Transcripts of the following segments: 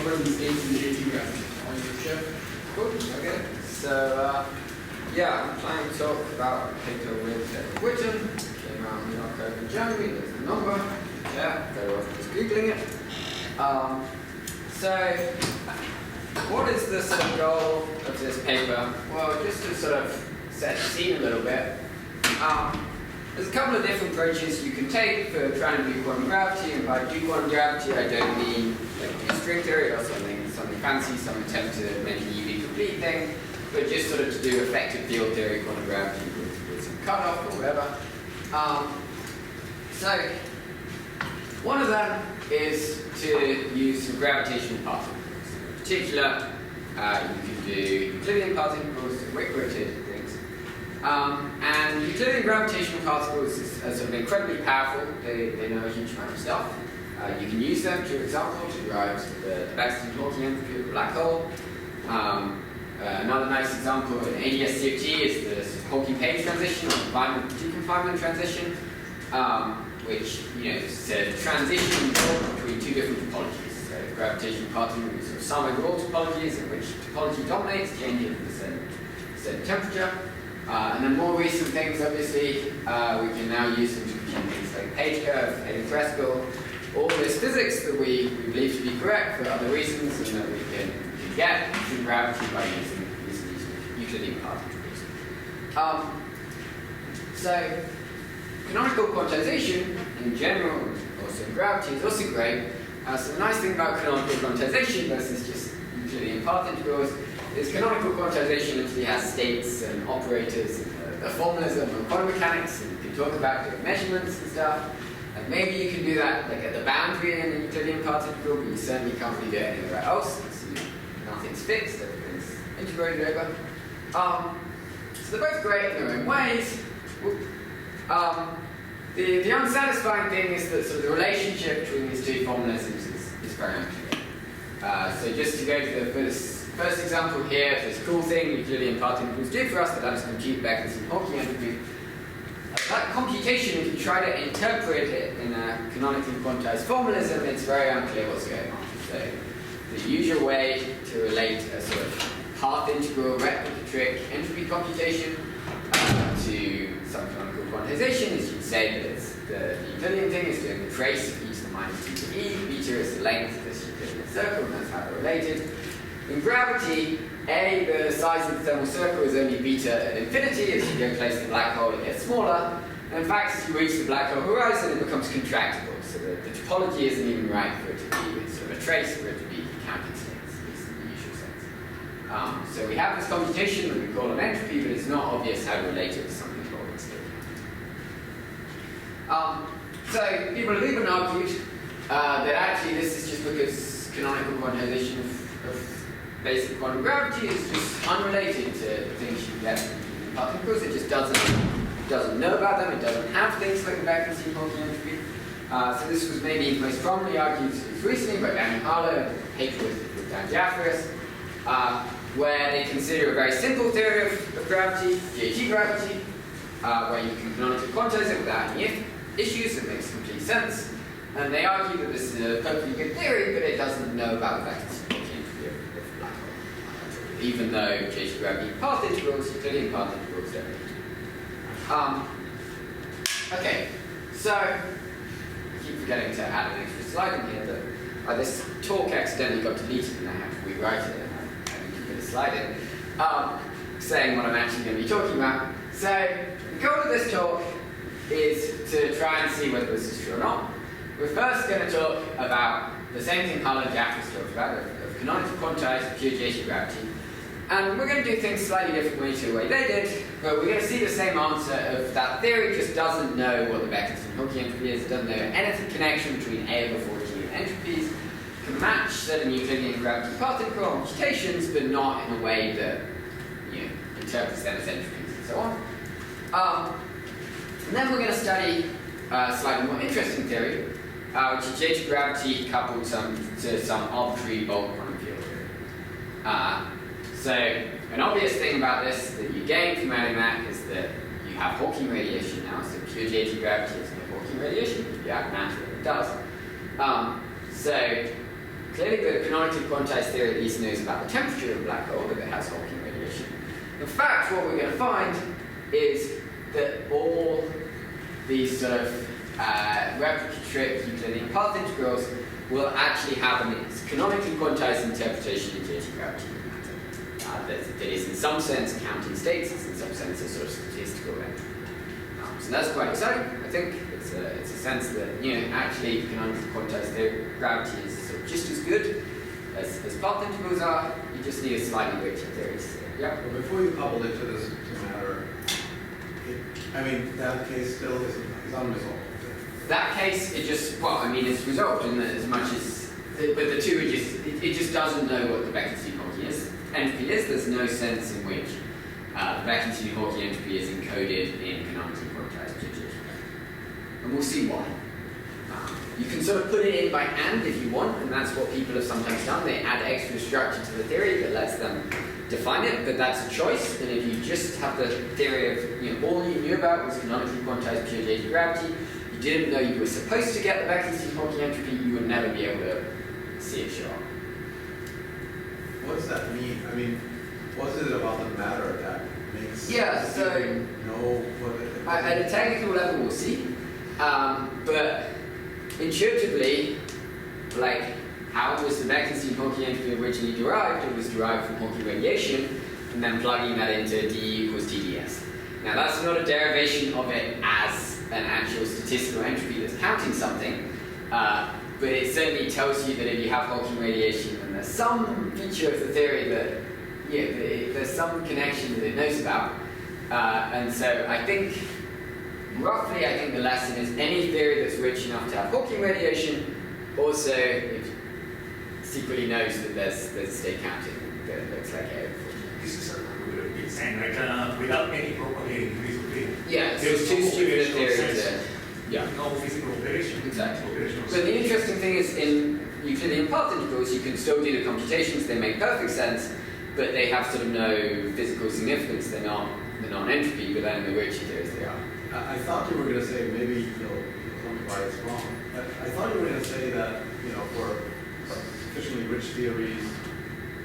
present state in the HEP gravity. On your chip. Cool, okay. So, yeah, I'm planning to talk about a paper with Whitten. Came out in October and January. There's the number. Yeah, very well just Googling it. So, what is the sort of goal of this paper? Well, just to sort of set the scene a little bit. There's a couple of different approaches you can take for trying to do quantum gravity, and by do quantum gravity I don't mean like do string theory or something fancy, some attempt to make a UV complete thing, but just sort of to do effective field theory quantum gravity with some cutoff or whatever. So one of them is to use some gravitational particles. In particular, you can do Euclidean particles, Wick-rotated things. And Euclidean gravitational particles are sort of incredibly powerful. They know a huge amount of stuff. You can use them, for example, to derive the Baxter-Hawking entropy of a black hole. Another nice example in ADS-CFT is the Hawking-Page transition, or deconfinement transition, which is a transition between two different topologies. So gravitational particles are sum over all topologies, in which topology dominates, changing at the same temperature. And then more recent things, obviously, we can now use them to compute things like page curve, Hagen Fresco, all this physics that we believe to be correct for other reasons, and that we can get to gravity by using these Euclidean particles. So, canonical quantization in general, also in gravity, is also great. So the nice thing about canonical quantization versus just Euclidean path integrals is canonical quantization actually has states and operators, and a formalism and quantum mechanics, and you can talk about different measurements and stuff. And maybe you can do that like at the boundary in the Euclidean path integral, but you certainly can't really do it anywhere else. So nothing's fixed, everything's integrated over. So they're both great in their own ways. The unsatisfying thing is that sort of the relationship between these two formalisms is very unclear. So just to go to the first example here, this cool thing Euclidean path integrals do for us that lets us compute vectors in Hawking entropy. That computation, if you try to interpret it in a canonically quantized formalism, it's very unclear what's going on. So the usual way to relate a sort of path integral replicatoric entropy computation to some canonical quantization is you'd say that it's the Euclidean thing is doing the trace of e to the minus t to e, beta is the length of this Euclidean circle, and that's how they're related. In gravity, the size of the thermal circle is only beta at infinity. As you go closer to the black hole, it gets smaller. And in fact, as you reach the black hole horizon, it becomes contractible. So the topology isn't even right for it to be sort of a trace, for it to be counting states, at least in the usual sense. So we have this computation that we call an entropy, but it's not obvious how to relate it to something called a state. So people have even argued that actually this is just because canonical quantization of basic quantum gravity is just unrelated to things you get in particles. It just doesn't know about them. It doesn't have things like the vectors in Hawking entropy. So this was maybe most prominently argued recently by Daniel Harlow, a paper with Dan Geoffrey, where they consider a very simple theory of gravity, GAT gravity, where you can canonically quantize it without any issues. It makes complete sense. And they argue that this is a perfectly good theory, but it doesn't know about the vectors in Hawking entropy of black hole. Even though GAT gravity path integrals, Euclidean path integrals don't. Okay, so I keep forgetting to add an extra slide in here, but this talk accidentally got deleted and I have to rewrite it and I haven't put a slide in, saying what I'm actually going to be talking about. So the goal of this talk is to try and see whether this is true or not. We're first going to talk about the same thing Harlow and Jaffrey's talked about, of canonically quantized pure GAT gravity. And we're going to do things slightly differently to the way they did, but we're going to see the same answer of that theory just doesn't know what the vectors in Hawking entropy is, doesn't know anything connection between A over 14 entropies, can match certain Euclidean gravity path integral computations, but not in a way that interprets them as entropies and so on. And then we're going to study a slightly more interesting theory, which is GAT gravity coupled to some arbitrary bulk quantum field theory. So, an obvious thing about this that you gain from adding that is that you have Hawking radiation now, so pure GAT gravity is no Hawking radiation. If you add matter, it does. So, clearly the canonically quantized theory at least knows about the temperature of a black hole, if it has Hawking radiation. In fact, what we're going to find is that all these sort of replicative Euclidean path integrals will actually have a canonically quantized interpretation of JT gravity matter. That is in some sense counting states, it's in some sense a sort of statistical entropy. So that's quite exciting. I think it's a sense that actually canonically quantized gravity is sort of just as good as path integrals are. You just need a slightly richer theory. So, yeah. Well, before you couple it to this matter, that case still is unresolved. That case, it's resolved in as much as, but the two are just, it just doesn't know what the Bekenstein-Hawking entropy is. There's no sense in which Bekenstein-Hawking entropy is encoded in canonically quantized JT. And we'll see why. You can sort of put it in by hand if you want, and that's what people have sometimes done. They add extra structure to the theory that lets them define it, but that's a choice. And if you just have the theory of, all you knew about was canonically quantized pure JT gravity, you didn't know you were supposed to get the Bekenstein-Hawking entropy, you would never be able to see it show up. What does that mean? What is it about the matter that makes so know what it at a technical level we'll see. But intuitively, how was the Bekenstein-Hawking entropy originally derived? It was derived from Hawking radiation, and then plugging that into d equals TdS. Now that's not a derivation of it as an actual statistical entropy that's counting something, but it certainly tells you that if you have Hawking radiation, then there's some feature of the theory that, there's some connection that it knows about. And so I think, roughly, the lesson is any theory that's rich enough to have Hawking radiation also secretly knows that there's state counting that looks like it. This is what we've been saying, without any propagating increase of freedom. Yeah, so it's too stupid a theory to... No physical operation. Exactly. But the interesting thing is in Euclidean path integrals, you can still do the computations, they make perfect sense, but they have sort of no physical significance. They're not an entropy, but then in the richer theories they are. I thought you were going to say, maybe you'll tell me why it's wrong. I thought you were going to say that, for sufficiently rich theories,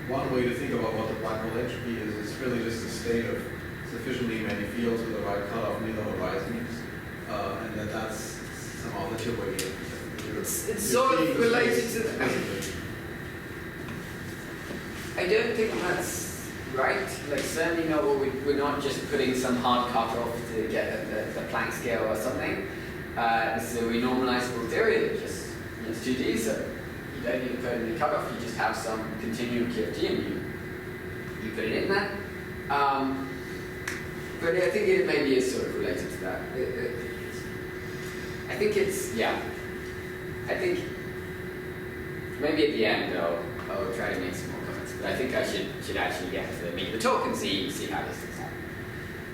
one way to think about what the black hole entropy is really just a state of sufficiently many fields with the right cutoff near the horizons, and that's somehow the two way. It's sort of related to that. I don't think that's right. Certainly not. We're not just putting some hard cutoff to get the Planck scale or something. This is a renormalizable theory that just it's 2D, so you don't need to put in the cutoff. You just have some continuum QFT and you put it in there. But I think it maybe is sort of related to that. I think it's I think maybe at the end I'll try to make some more comments, but I think I should actually get to the meat of the talk and see how this thing's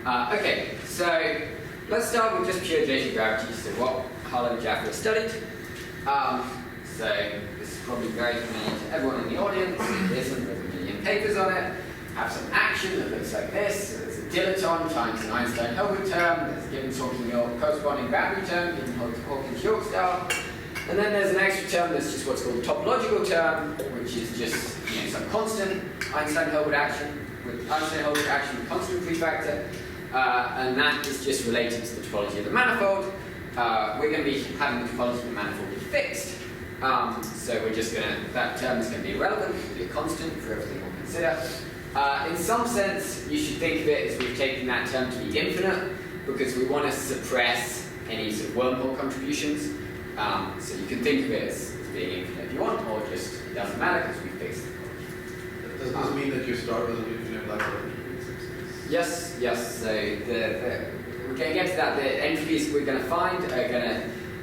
happening. Okay, so let's start with just pure JT gravity, so what Harlan and Geoffrey studied. So this is probably very familiar to everyone in the audience. There's a million papers on it. Have some action that looks like this. So there's a dilaton times an Einstein-Hilbert term. There's a given Hawking corresponding boundary term, given Hawking-York star. And then there's an extra term that's just what's called a topological term, which is just some constant Einstein-Hilbert action with constant prefactor. And that is just related to the topology of the manifold. We're going to be having the topology of the manifold be fixed. So we're just that term is going to be irrelevant, it'll be a constant for everything we'll consider. In some sense, you should think of it as we've taken that term to be infinite, because we want to suppress any sort of wormhole contributions. So you can think of it as being infinite if you want, or just it doesn't matter because we fixed it. Does this mean that you start with an infinite black hole? Yes. So we're going to get to that. The entropys we're going to find are going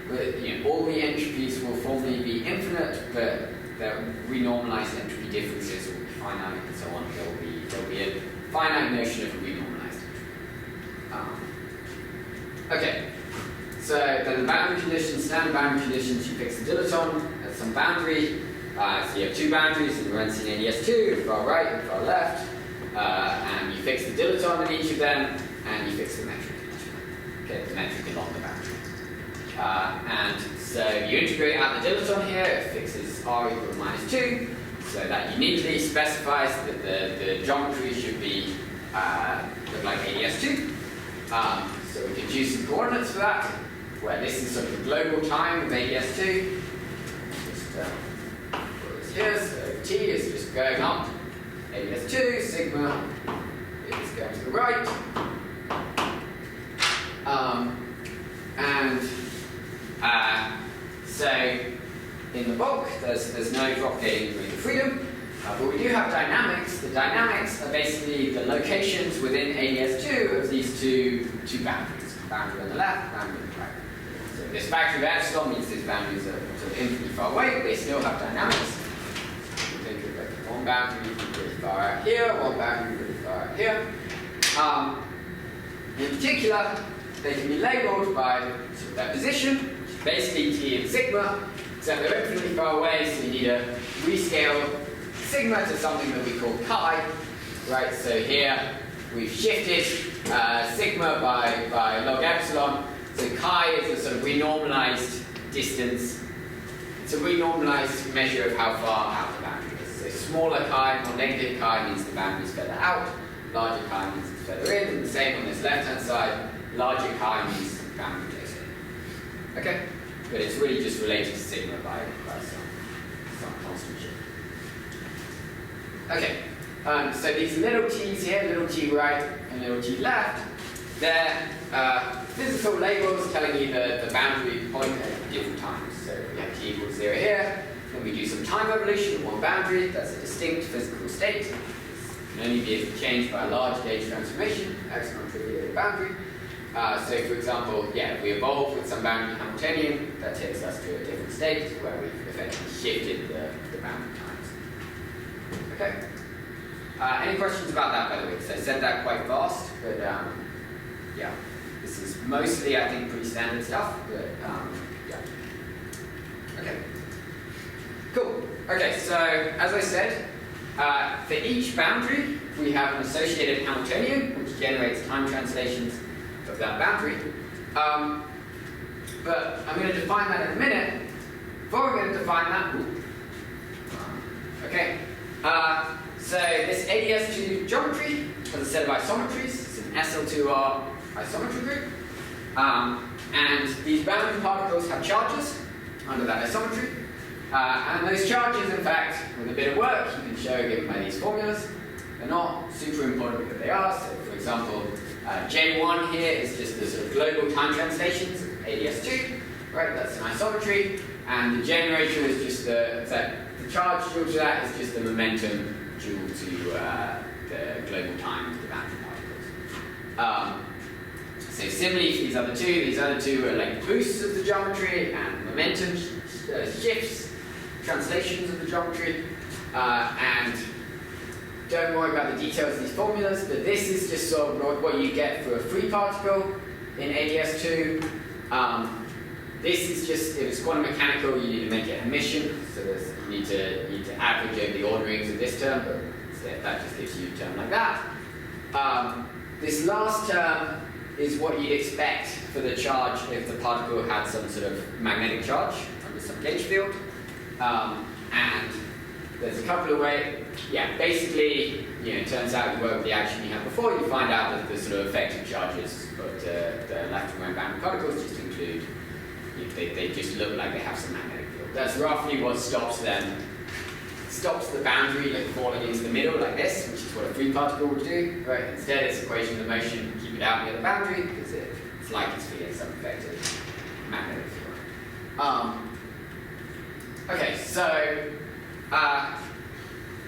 to, all the entropys will formally be infinite, but the renormalized entropy differences will be finite and so on. There'll be a finite notion of a renormalized entropy. Okay. So then the boundary conditions, standard boundary conditions, you fix the dilaton at some boundary. So you have two boundaries in Lorentzian ADS2, far right and far left. And you fix the dilaton in each of them, and you fix the metric in each of them. Okay, the metric along the boundary. And so you integrate out the dilaton here, it fixes r equal to -2, so that uniquely specifies that the geometry should be look like ADS2. So we can choose some coordinates for that, where this is sort of the global time of ADS2. Just put this here, so t is just going up. ADS2, sigma is going to the right. So in the bulk, there's no propagating degree of freedom, but we do have dynamics. The dynamics are basically the locations within ADS2 of these two boundaries, boundary on the left, boundary on the right. So this factor of epsilon means these boundaries are sort of infinitely far away, but they still have dynamics. You think of like one boundary really far out here, one boundary really far out here. In particular, they can be labeled by sort of their position, which is basically t and sigma, except they're infinitely far away, so you need to rescale sigma to something that we call chi, right? So here we've shifted sigma by log epsilon, so chi is a sort of renormalized distance. It's a renormalized measure of how far out the boundary is. So smaller chi, more negative chi means the boundary is further out, larger chi means it's further in, and the same on this left-hand side. Larger chi means boundary closer. Okay? But it's really just related to sigma by some constant shift. Okay. So these little t's here, little t right and little t left, they're physical labels telling you the boundary point at different times. So we have t equals 0 here, then we do some time evolution of one boundary, that's a distinct physical state. It can only be changed by a large gauge transformation, epsilon trivial boundary. So for example, if we evolve with some boundary Hamiltonian, that takes us to a different state where we've effectively shifted the boundary times. Okay. Any questions about that, by the way? Because I said that quite fast, but this is mostly, I think, pretty standard stuff, but Okay. Cool. Okay, so as I said, for each boundary, we have an associated Hamiltonian, which generates time translations of that boundary. But I'm going to define that in a minute. Before we're going to define that, okay. So this ADS2 geometry has a set of isometries. It's an SL2R isometry group. And these boundary particles have charges under that isometry. And those charges, in fact, with a bit of work, you can show given by these formulas. They're not super important, but they are. So, for example, J1 here is just the sort of global time translations of ADS2, right? That's an isometry. And the generator is just the charge due to that is just the momentum due to the global time of the boundary particles. So similarly for these other two are like boosts of the geometry and momentum shifts, translations of the geometry, and don't worry about the details of these formulas, but this is just sort of what you get for a free particle in ADS2. This is just, if it's quantum mechanical, you need to make it Hermitian, so you need to average over the orderings of this term, but instead that just gives you a term like that. This last term is what you'd expect for the charge if the particle had some sort of magnetic charge under some gauge field. And there's a couple of ways. Basically, it turns out you work with the action you had before, you find out that the sort of effective charges of the left and right boundary particles just include, they just look like they have some magnetic field. That's roughly what stops the boundary like falling into the middle like this, which is what a free particle would do. Right? Instead, it's equation of motion, keep it out near the boundary, because it's like it's feeling some effective magnetic field. Okay, so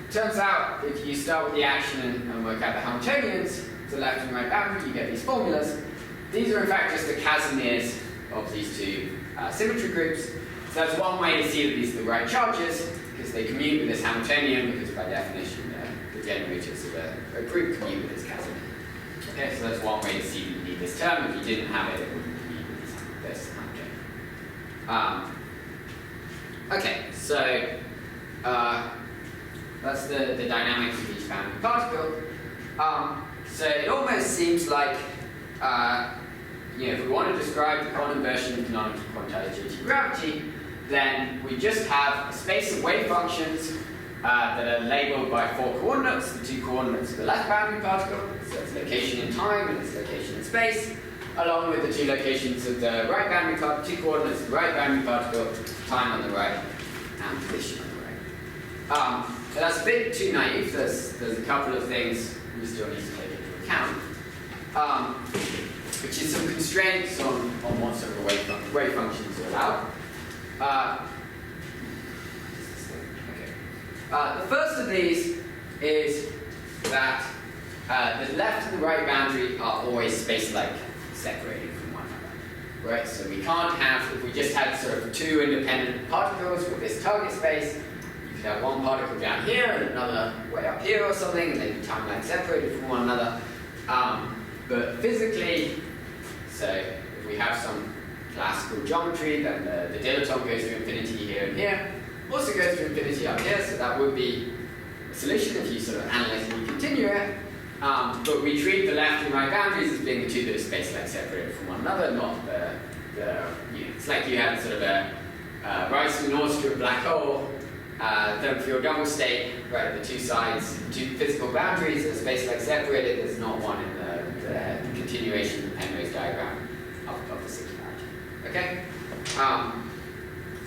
turns out if you start with the action and work out the Hamiltonians, the left and right boundary, you get these formulas. These are in fact just the Casimirs of these two symmetry groups. So that's one way to see that these are the right charges, because they commute with this Hamiltonian, because by definition the generators of a group commute with this Casimir. Okay, so that's one way to see that you need this term. If you didn't have it, it wouldn't commute with this Hamiltonian. Okay, so that's the dynamics of each boundary particle. So it almost seems like if we want to describe the quantum version of canonical quantized GT gravity, then we just have a space of wave functions that are labeled by 4 coordinates, the 2 coordinates of the left boundary particle, so its location in time and its location in space, along with the 2 locations of the right boundary particle, 2 coordinates of the right boundary particle, time on the right, and position on the right. So that's a bit too naive. There's a couple of things we still need to take into account, which is some constraints on what sort of wave functions are allowed. The first of these is that the left and the right boundary are always space-like separated from one another. Right? So we can't have, if we just had sort of 2 independent particles with this target space, you could have one particle down here and another way up here or something, and they'd be time-like separated from one another. But physically, so if we have some classical geometry, then the dilaton goes to infinity here and here. Also goes to infinity up here, so that would be a solution if you sort of analytically continue it. But we treat the left and right boundaries as being the 2 that are space-like separated from one another, not it's like you had sort of a right to north to a black hole, then for your double state, right, the 2 sides, 2 physical boundaries are space-like separated. There's not one in the continuation of the Penrose diagram of the singularity. Okay?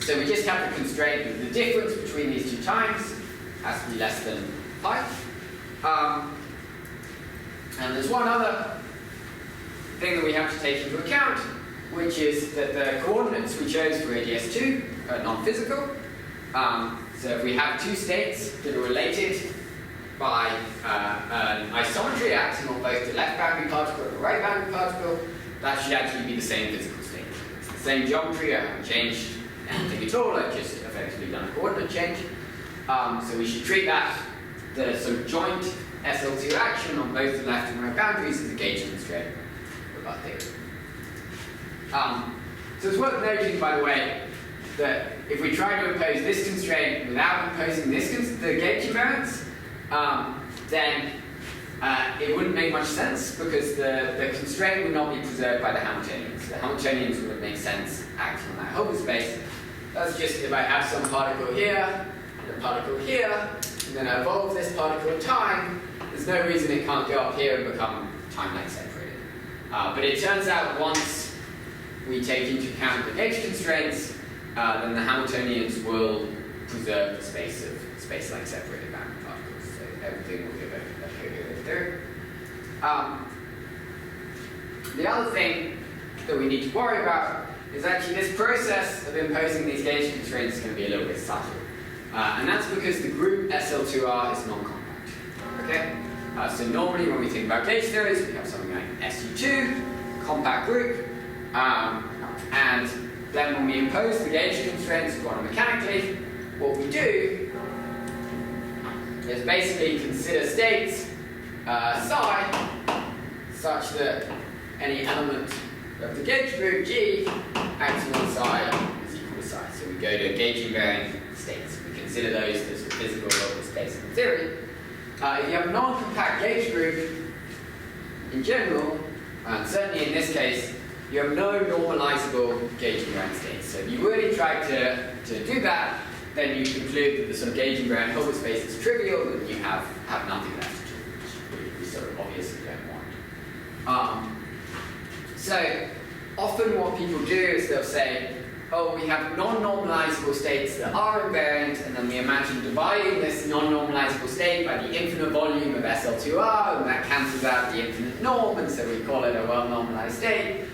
So we just have to constrain that the difference between these 2 times has to be less than pi. And there's one other thing that we have to take into account, which is that the coordinates we chose for ADS2 are non-physical. So if we have 2 states that are related by an isometry acting on both the left boundary particle and the right boundary particle, that should actually be the same physical state. It's the same geometry. I haven't changed anything at all. I've just effectively done a coordinate change. So we should treat that, the sort of joint SL2 action on both the left and right boundaries, as a gauge constraint of our theory. So it's worth noting, by the way, that if we try to impose this constraint without imposing this the gauge invariance, then it wouldn't make much sense, because the constraint would not be preserved by the Hamiltonians. The Hamiltonians wouldn't make sense acting on that Hilbert space. That's just if I have some particle here and a particle here, and then I evolve this particle in time, there's no reason it can't go up here and become time-like separated. But it turns out once we take into account the gauge constraints, then the Hamiltonians will preserve the space of space-like separated boundary particles. So everything will give a coherent theory. The other thing that we need to worry about is actually this process of imposing these gauge constraints is going to be a little bit subtle. And that's because the group SL2R is non-compact. Okay? So normally when we think about gauge theories, we have something like SU2, compact group, and then when we impose the gauge constraints quantum mechanically, what we do is basically consider states psi such that any element of the gauge group G acting on psi is equal to psi. So we go to gauge invariant states. We consider those as the physical local space in theory. If you have a non-compact gauge group, in general, and certainly in this case, you have no normalizable gauge invariant states. So if you really try to do that, then you conclude that the sort of gauge invariant Hilbert space is trivial, and you have nothing left, which we sort of obviously don't want. So often what people do is they'll say, oh, we have non-normalizable states that are invariant, and then we imagine dividing this non-normalizable state by the infinite volume of SL2R, and that cancels out the infinite norm, and so we call it a well-normalized state.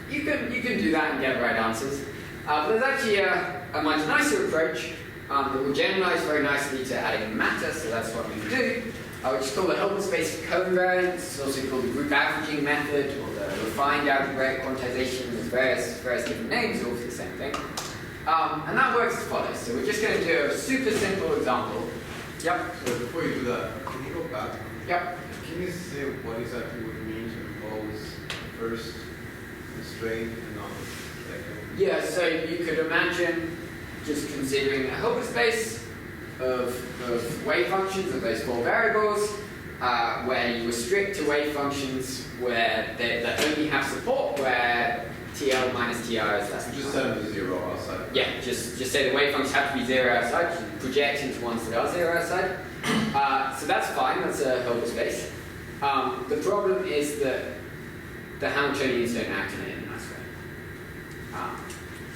You can do that and get right answers. But there's actually a much nicer approach that will generalize very nicely to adding matter, so that's what we do, which is called the Hilbert space covariance. It's also called the group averaging method, or the refined algebraic quantization. There's various different names, all for the same thing. And that works as follows. So we're just going to do a super simple example. Yep. So before you do that, can you go back? Yep. Can you say what exactly would it mean to impose the first constraint and not the second? Yeah, so you could imagine just considering a Hilbert space of wave functions of those 4 variables, where you restrict to wave functions where that only have support where TL minus TR is less than Just 1. set them to 0 outside. Yeah, just say the wave functions have to be 0 outside, you project into ones that are 0 outside. So that's fine, that's a Hilbert space. The problem is that the Hamiltonians don't act on it in a nice way.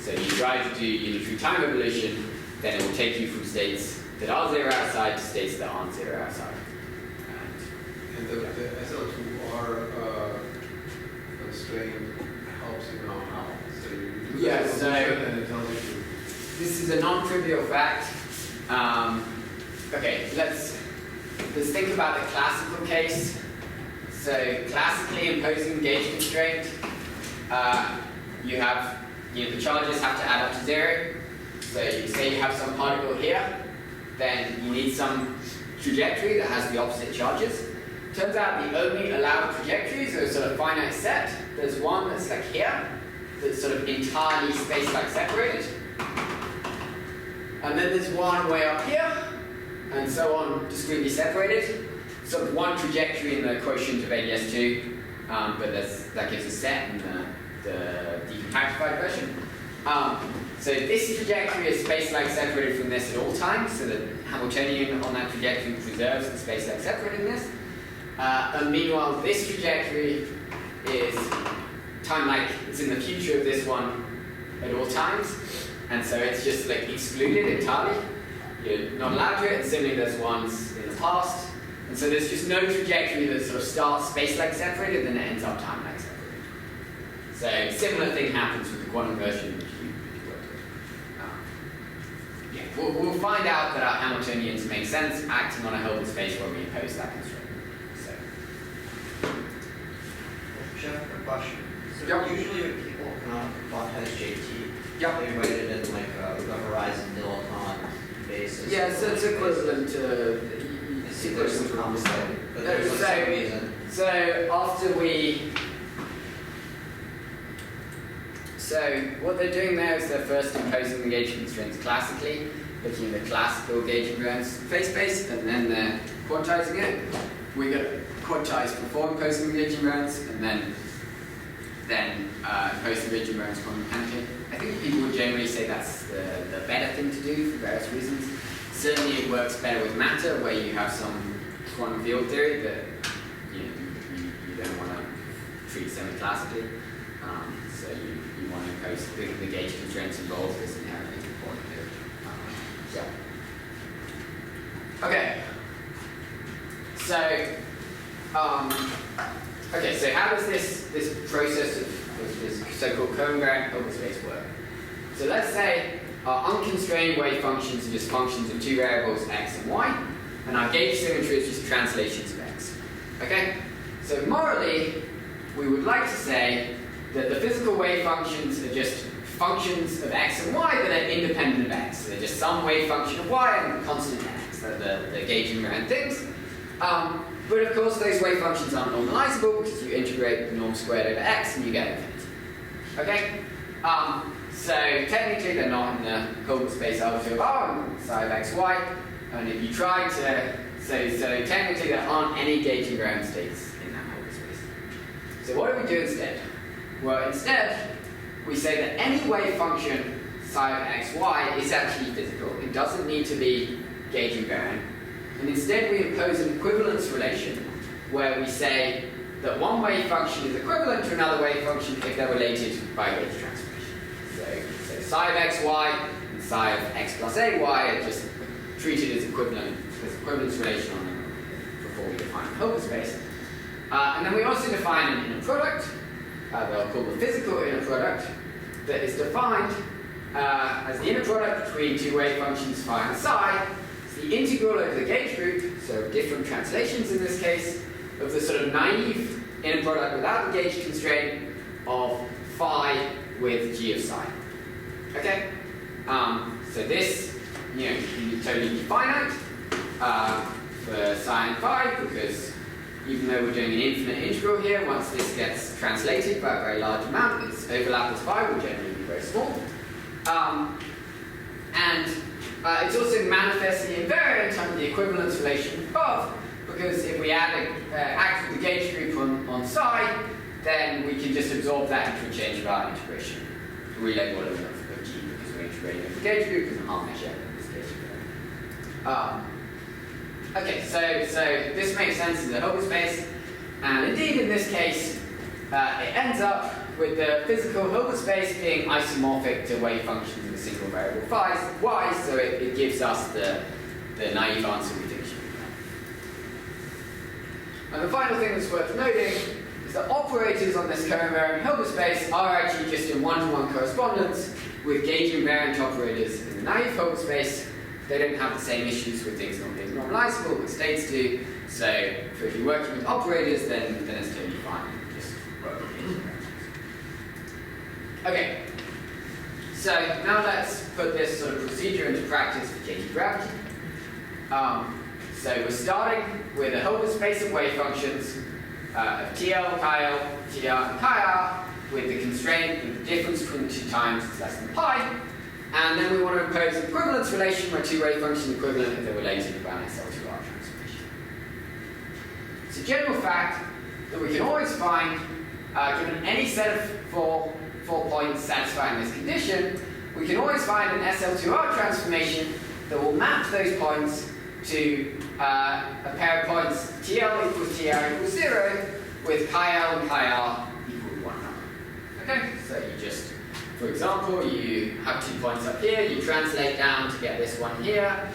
So you try to do unitary time evolution, then it will take you from states that are 0 outside to states that aren't 0 outside. And the SL2R constraint helps you know how. So you do Yeah, the so- solution and it tells you to. This is a non-trivial fact. Okay, let's think about the classical case. So classically imposing gauge constraint, you have the charges have to add up to 0. So you say you have some particle here, then you need some trajectory that has the opposite charges. Turns out the only allowed trajectories are a sort of finite set. There's one that's like here, that's sort of entirely space-like separated. And then there's one way up here, and so on, discretely separated. Sort of one trajectory in the quotient of ADS2, but that gives a set in the decompactified version. So this trajectory is space-like separated from this at all times, so the Hamiltonian on that trajectory preserves the space-like separatedness. And meanwhile, this trajectory is time-like, it's in the future of this one at all times, and so it's just like excluded entirely. You're not allowed to it, and similarly there's ones in the past. And so there's just no trajectory that sort of starts space-like separated and then ends up time-like separated. So a similar thing happens with the quantum version which you worked with. Yeah, we'll find out that our Hamiltonians make sense acting on a Hilbert space when we impose that constraint. So. Jeff, a question. So Yep. usually when people quantize JT, Yep. they write it in like the horizon dilaton basis. Yeah, so it's equivalent to See, there's some complicated, but No, there's like so- some reason. So what they're doing there is they're first imposing the gauge constraints classically, looking at the classical gauge invariance phase space, and then they're quantizing it. We got quantize before imposing the gauge invariance, and then impose the gauge invariance quantum mechanically. I think people would generally say that's the better thing to do for various reasons. Certainly it works better with matter, where you have some quantum field theory that you don't want to treat semi-classically. So you want to impose the gauge constraints involved is inherently important here. Okay. So how does this process of this so-called covariant Hilbert space work? So let's say our unconstrained wave functions are just functions of two variables x and y, and our gauge symmetry is just translations of x. Okay? So morally, we would like to say that the physical wave functions are just functions of x and y that are independent of x. So they're just some wave function of y and constant x. They're the gauge invariant things. But of course, those wave functions aren't normalizable because you integrate the norm squared over x and you get infinity. Okay? So technically they're not in the Hilbert space L2 of R and psi of x, y. And if you try to, so technically there aren't any gauge invariant states in that Hilbert space. So what do we do instead? Well, instead, we say that any wave function psi of x, y is actually physical. It doesn't need to be gauge invariant. And instead we impose an equivalence relation where we say that one wave function is equivalent to another wave function if they're related by gauge transformation. So psi of x, y and psi of x plus a, y are just treated as equivalent, as equivalence relation on them before we define the Hilbert space. And then we also define an inner product, they'll call the physical inner product, that is defined as the inner product between two wave functions phi and psi. It's the integral over the gauge group, so different translations in this case, of the sort of naive inner product without the gauge constraint of phi with g of psi. Okay? So this, can be totally finite for psi and phi, because even though we're doing an infinite integral here, once this gets translated by a very large amount, its overlap with phi will generally be very small. It's also manifestly invariant under the equivalence relation above, because if we act with the gauge group on psi, then we can just absorb that into a change of our integration. Relabel it of G because we're integrating over the gauge group and I'll measure in this case. Okay, so this makes sense as a Hilbert space, and indeed in this case, it ends up with the physical Hilbert space being isomorphic to wave functions of a single variable y, so it gives us the naive answer we think should be found. And the final thing that's worth noting is that operators on this covariant Hilbert space are actually just in one-to-one correspondence with gauge invariant operators in the naive Hilbert space. They don't have the same issues with things not being normalizable, but states do. So if you're working with operators, then it's totally fine. Just work with gauge invariant. Okay, so now let's put this sort of procedure into practice for gauge gravity. So we're starting with a Hilbert space of wave functions of TL, KL, TR, and KR with the constraint that the difference between the two times is less than pi. And then we want to impose an equivalence relation where two wave functions are equivalent if they're related about an SL2R transformation. It's a general fact that we can always find, given any set of four points satisfying this condition, we can always find an SL2R transformation that will map those points to a pair of points TL equals TR equals 0 with KL and KR equal to one another. Okay, so you just, for example, you have 2 points up here, you translate down to get this one here,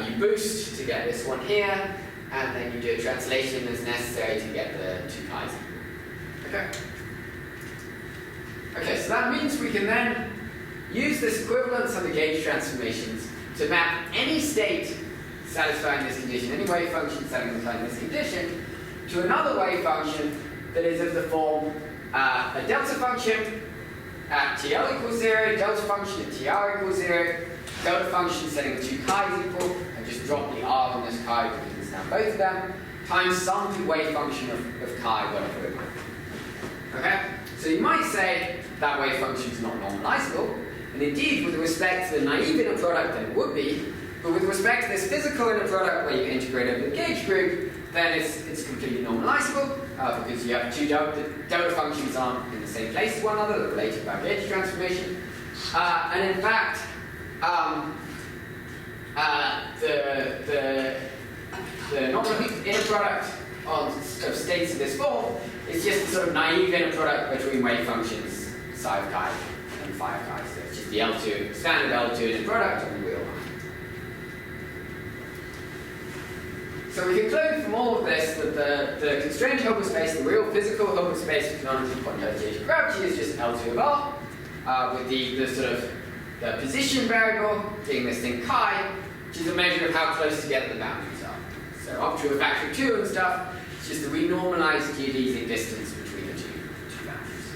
you boost to get this one here, and then you do a translation as necessary to get the 2 pi's equal. Okay. Okay, so that means we can then use this equivalence on the gauge transformations to map any state satisfying this condition, any wave function satisfying this condition, to another wave function that is of the form a delta function at TL equals 0, delta function at TR equals 0, delta function setting the 2 chi's equal, and just drop the R on this chi because it's now both of them, times some wave function of chi, whatever it might be. Okay? So you might say that wave function is not normalizable, and indeed, with respect to the naive inner product, then it would be, but with respect to this physical inner product where you integrate over the gauge group, then it's completely normalizable, because you have two delta functions aren't in the same place as one another, they're related by gauge transformation. And in fact, the non-naive inner product of states of this form is just a sort of naive inner product between wave functions psi of chi and phi of chi. So it's just the L2, standard L2 inner product on the wheel line. So we conclude from all of this that the constrained Hilbert space, the real physical Hilbert space of canonical quantization gravity, is just L2 of R, with the sort of the position variable being this thing chi, which is a measure of how close together the boundaries are. So up to a factor of 2 and stuff, it's just the renormalized geodesic distance between the two boundaries.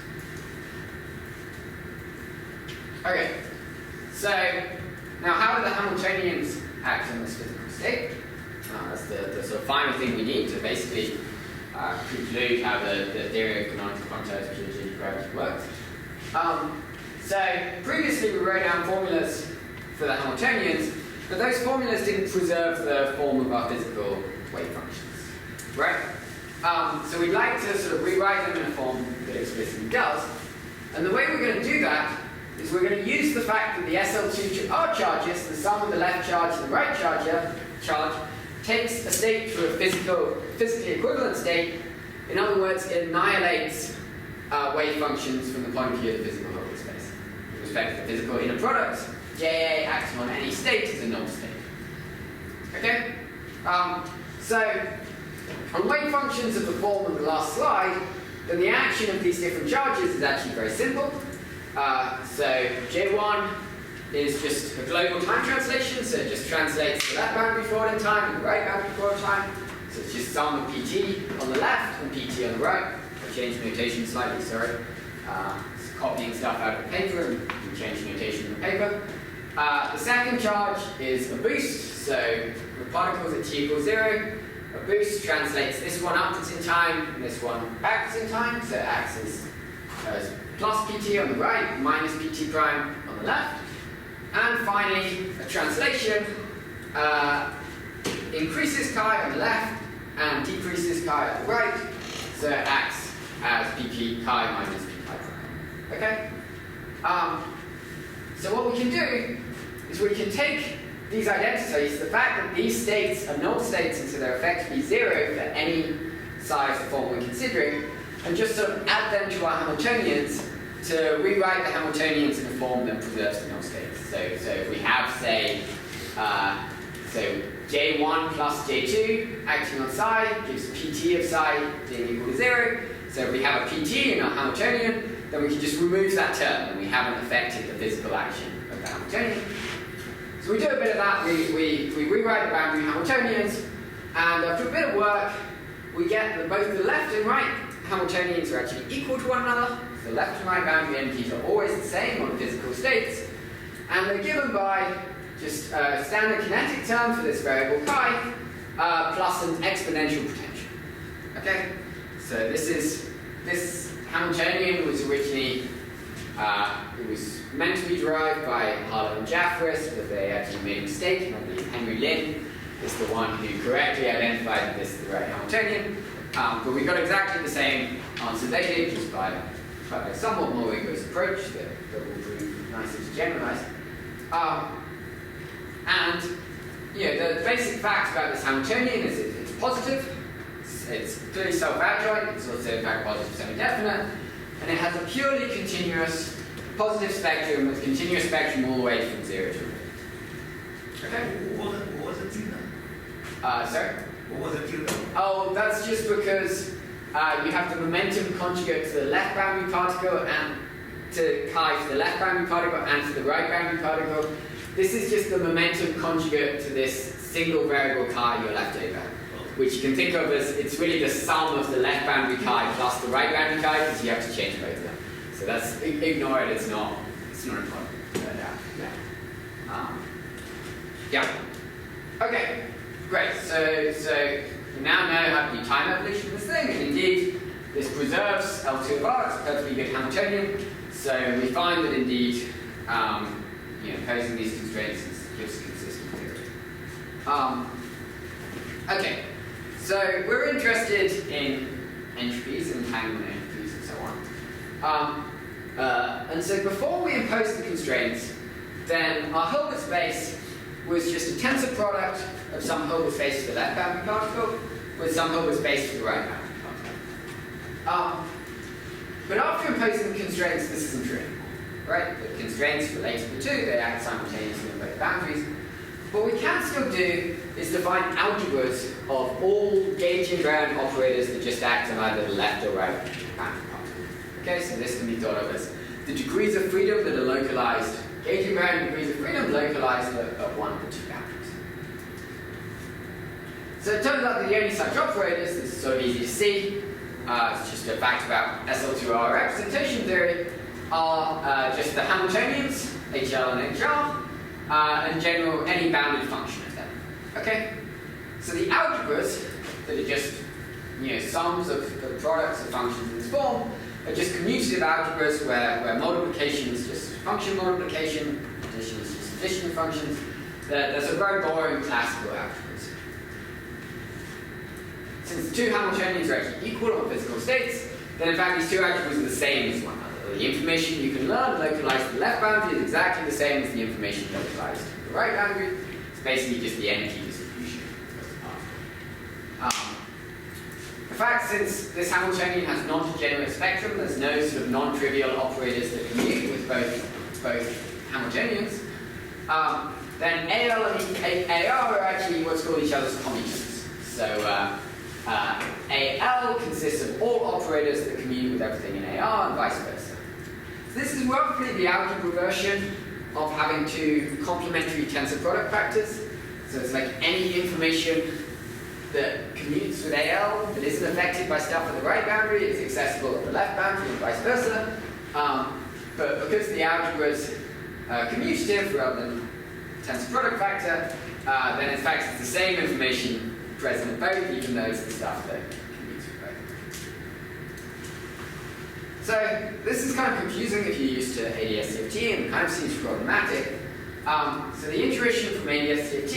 Okay, so now how do the Hamiltonians act in this physical state? That's the sort of final thing we need to basically conclude how the theory of canonical quantized geodesic gravity works. So previously we wrote down formulas for the Hamiltonians, but those formulas didn't preserve the form of our physical wave functions, right? So we'd like to sort of rewrite them in a form that explicitly does, and the way we're going to do that is we're going to use the fact that the SL2R charges, the sum of the left charge and the right charge, takes a state to a physically equivalent state. In other words, it annihilates wave functions from the point of view of the physical Hilbert space. With respect to the physical inner product, JA acting on any state is a null state. Okay? So, on wave functions of the form of the last slide, then the action of these different charges is actually very simple. So J1 is just a global time translation, so it just translates the left boundary forward in time and the right boundary forward in time. So it's just sum of PT on the left and PT on the right. I changed notation slightly, sorry. It's copying stuff out of the paper and we changed notation in the paper. The second charge is a boost, so with particles at t equals 0, a boost translates this one upwards in time and this one backwards in time, so it acts as plus PT on the right, minus PT prime on the left. And finally, a translation increases chi on the left and decrease this chi at the right, so it acts as pp chi minus p chi prime. Okay? So what we can do is we can take these identities, the fact that these states are null states and so they're effectively zero for any size of form we're considering, and just sort of add them to our Hamiltonians to rewrite the Hamiltonians in a form that preserves the null states. So if we have, say, so J1 plus J2 acting on psi gives PT of psi being equal to 0. So if we have a PT in our Hamiltonian, then we can just remove that term and we haven't affected the physical action of the Hamiltonian. So we do a bit of that, we rewrite the boundary Hamiltonians, and after a bit of work, we get that both the left and right Hamiltonians are actually equal to one another. So the left and right boundary entities are always the same on physical states, and they're given by just a standard kinetic term for this variable chi, plus an exponential potential. Okay? So this Hamiltonian was originally, it was meant to be derived by Harlow and Geoffrey, but they actually made a mistake, and I believe Henry Lin is the one who correctly identified that this is the right Hamiltonian. But we got exactly the same answer they did, just by a somewhat more rigorous approach that will prove nicely to generalize. And the basic fact about this Hamiltonian is it's positive, it's clearly self-adjoint, it's also in fact positive semi-definite, and it has a purely continuous positive spectrum with continuous spectrum all the way from 0 to 1. Okay? What was the tilde? Sorry? What was the tilde? Oh, that's just because you have the momentum conjugate to the left boundary particle and to chi for the left boundary particle and for the right boundary particle. This is just the momentum conjugate to this single variable chi you're left over, which you can think of as it's really the sum of the left boundary chi plus the right boundary chi, because you have to change both of them. So that's, ignore it, it's not important. But, yeah. Okay, great. So we now know how to do time evolution of this thing, and indeed this preserves L2 of R, it's a perfectly good Hamiltonian. So we find that indeed posing these constraints gives consistent theory. Okay, so we're interested in entropies and entanglement entropies and so on. And so before we impose the constraints, then our Hilbert space was just a tensor product of some Hilbert space for the left boundary particle with some Hilbert space for the right boundary particle. But after imposing the constraints, this isn't true anymore, right? The constraints relate to the two, they act simultaneously on both boundaries. What we can still do is define algebras of all gauge-invariant operators that just act on either the left or right boundary particle. Okay, so this can be thought of as the degrees of freedom that are localized, gauge-invariant degrees of freedom localized at one of the two boundaries. So it turns out that the only such operators, this is sort of easy to see, it's just a fact about SL2R representation theory, are just the Hamiltonians, HL and HR, and general any bounded function of them. Okay? So the algebras that are just sums of the products of functions in this form are just commutative algebras where multiplication is just function multiplication, addition is just addition of functions. There's a very boring classical algebras. Since the two Hamiltonians are actually equal on physical states, then in fact these two algebras are the same as one another. The information you can learn localized to the left boundary is exactly the same as the information localized to the right boundary. It's basically just the energy distribution of the particle. In fact, since this Hamiltonian has non-degenerate spectrum, there's no sort of non-trivial operators that commute with both Hamiltonians, then AL and AR are actually what's called each other's commutants. So AL consists of all operators that commute with everything in AR and vice versa. So this is roughly the algebra version of having two complementary tensor product factors. So it's like any information that commutes with AL that isn't affected by stuff at the right boundary is accessible at the left boundary and vice versa. But because the algebra is commutative rather than tensor product factor, then in fact it's the same information present at both, even though it's the stuff that commutes with both. So this is kind of confusing if you're used to ADS-CFT and kind of seems problematic. So the intuition from ADS-CFT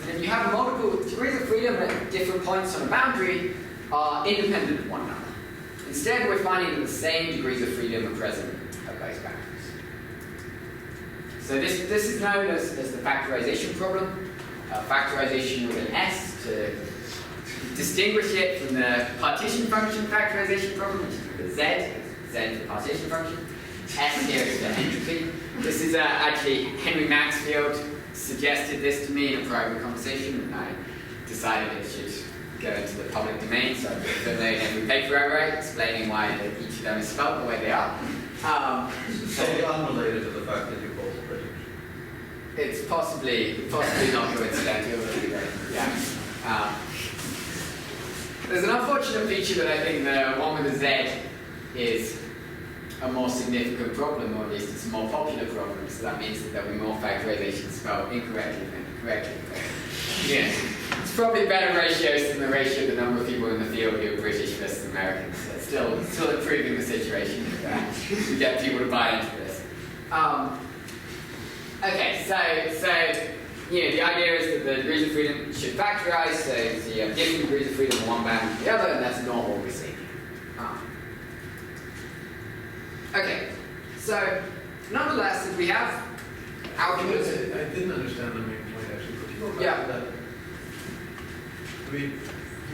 is And if you have multiple degrees of freedom at different points on a boundary are independent of one another. Instead, we're finding that the same degrees of freedom are present at both boundaries. So this is known as the factorization problem. Factorization with an S to distinguish it from the partition function factorization problem, which is with a Z. Z for partition function. S here is the entropy. This is actually Henry Maxfield suggested this to me in a private conversation, and I decided it should go into the public domain, so I put a note in every paper I write explaining why each of them is spelled the way they are. So unrelated to the fact that you're both British. It's possibly not coincidental, yeah. There's an unfortunate feature that I think the one with the Z is a more significant problem, or at least it's a more popular problem, so that means that there'll be more factorizations spelled incorrectly than correctly. Yeah. It's probably better ratios than the ratio of the number of people in the field who are British versus Americans. So it's still improving the situation to get people to buy into this. Okay, so the idea is that the degrees of freedom should factorize, so you have different degrees of freedom on one bound and the other, and that's not what we're seeing. Okay, so nonetheless, if we have algebras. I didn't understand the main point actually. Could you go back to that? I mean,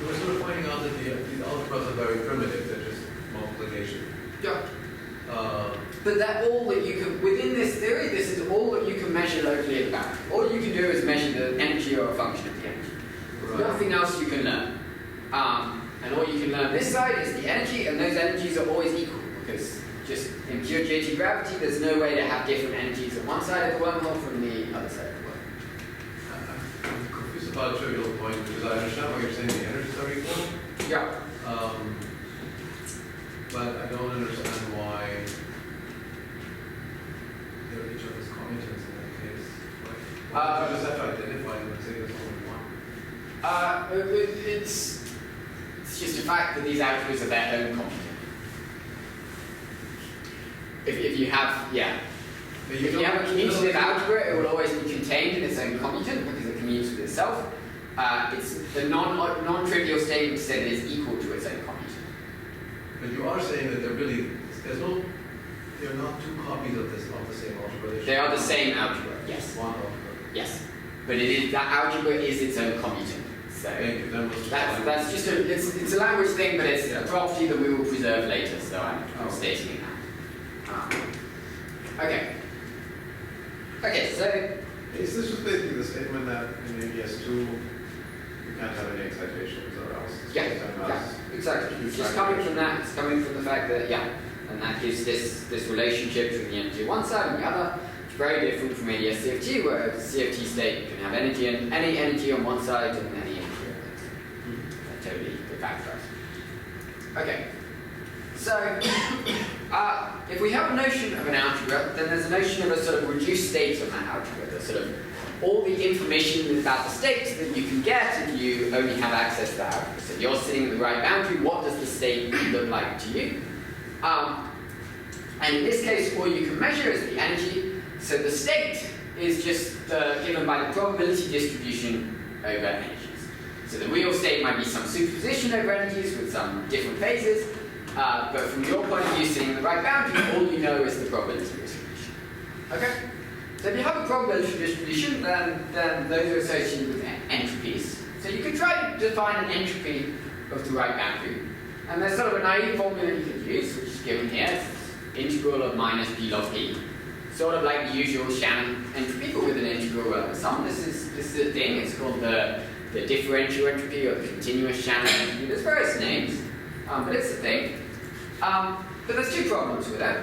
you were sort of pointing out that these algebras are very primitive, they're just multiplication. Yeah. But that all that you can, within this theory, this is all that you can measure locally at the boundary. All you can do is measure the energy or a function of the energy. There's nothing else you can learn. And all you can learn this side is the energy, and those energies are always equal, because just in pure GT gravity, there's no way to have different energies at one side of the wormhole from the other side of the wormhole. I'm confused about a trivial point, because I understand what you're saying, the energies are equal. Yeah. But I don't understand why they're each other's commutants in that case. Why you just have to identify them and say there's only one? It's just a fact that these algebras are their own commutant. If you have, if you have a commutative algebra, it will always be contained in its own commutant because it commutes with itself. It's the non-trivial statement to say that it's equal to its own commutant. But you are saying that they're not two copies of the same algebra. They are the same algebra, yes. One algebra. Yes. But that algebra is its own commutant. So that's just it's a language thing, but it's a property that we will preserve later, so I'm stating it now. Okay. Okay, so is this just basically the statement that in ABS2 you can't have any excitations or else? Exactly. It's just coming from that. It's coming from the fact that and that gives this relationship between the energy on one side and the other. It's very different from ADS CFT, where a CFT state you can have energy and any energy on one side and any energy on the other. Totally factorized. Okay. So if we have a notion of an algebra, then there's a notion of a sort of reduced state on that algebra. There's sort of all the information about the states that you can get if you only have access to that algebra. So if you're sitting in the right boundary, what does the state look like to you? And in this case, all you can measure is the energy. So the state is just given by the probability distribution over energies. So the real state might be some superposition over energies with some different phases. But from your point of view, sitting in the right boundary, all you know is the probability distribution. Okay? So if you have a probability distribution, then those are associated with entropies. So you could try to define an entropy of the right boundary. And there's sort of a naive formula you could use, which is given here. It's integral of minus p log p. Sort of like the usual Shannon entropy, but with an integral of sum. This is a thing. It's called the differential entropy or the continuous Shannon entropy. There's various names, but it's a thing. But there's two problems with it.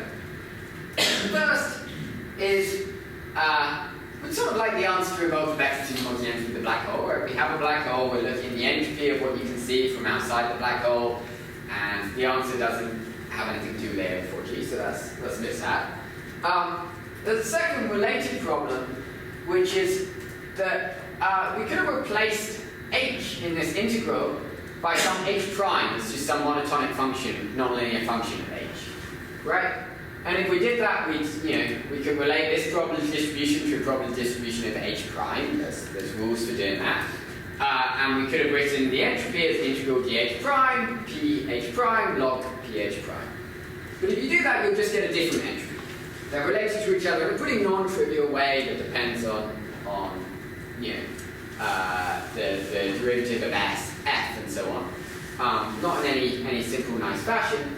The first is it's sort of like the answer to both vectors in the entropy of the black hole, where if we have a black hole, we're looking at the entropy of what you can see from outside the black hole, and the answer doesn't have anything to do with A4G, so that's a bit sad. There's a second related problem, which is that we could have replaced h in this integral by some h prime. It's just some monotonic function, nonlinear function of h, right? And if we did that, we can relate this probability distribution to a probability distribution of H prime. There's rules for doing that. And we could have written the entropy as integral dH prime, pH prime, log pH prime. But if you do that, you'll just get a different entropy. They're related to each other in a pretty non-trivial way that depends on the derivative of f and so on. Not in any simple, nice fashion.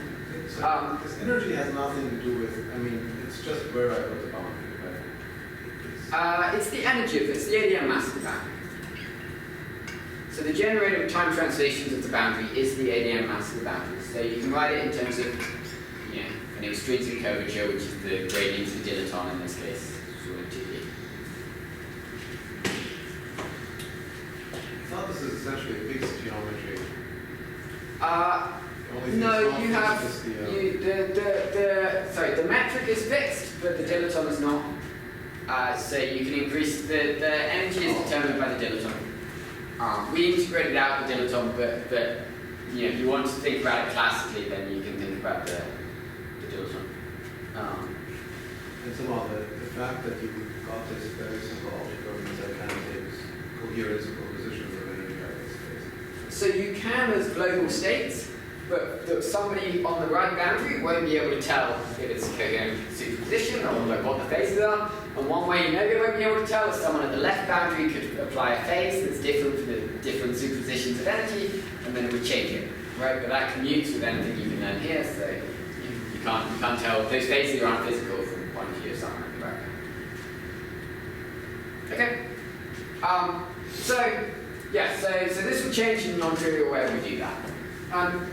Because energy has nothing to do with, I mean, it's just where I put the boundary, right? It's the energy of it, it's the ADM mass of the boundary. So the generator of time translations of the boundary is the ADM mass of the boundary. So you can write it in terms of an extrinsic curvature, which is the gradient of the dilaton in this case. I thought this is essentially a fixed geometry. No, you have the metric is fixed, but the dilaton is not. So you can increase the energy is determined by the dilaton. We integrated out the dilaton, but if you want to think about it classically, then you can think about the dilaton. And somehow the fact that you got this very simple algebra means I can take coherence of propositions of energy out of space. So you can as global states, but somebody on the right boundary won't be able to tell if it's a coherent superposition or like what the phases are. And one way they won't be able to tell is someone at the left boundary could apply a phase that's different for the different superpositions of energy, and then it would change it, right? But that commutes with anything you can learn here, so you can't tell. Those phases are physical from the point of view of someone at the right boundary. Okay. So this will change in a non-trivial way when we do that.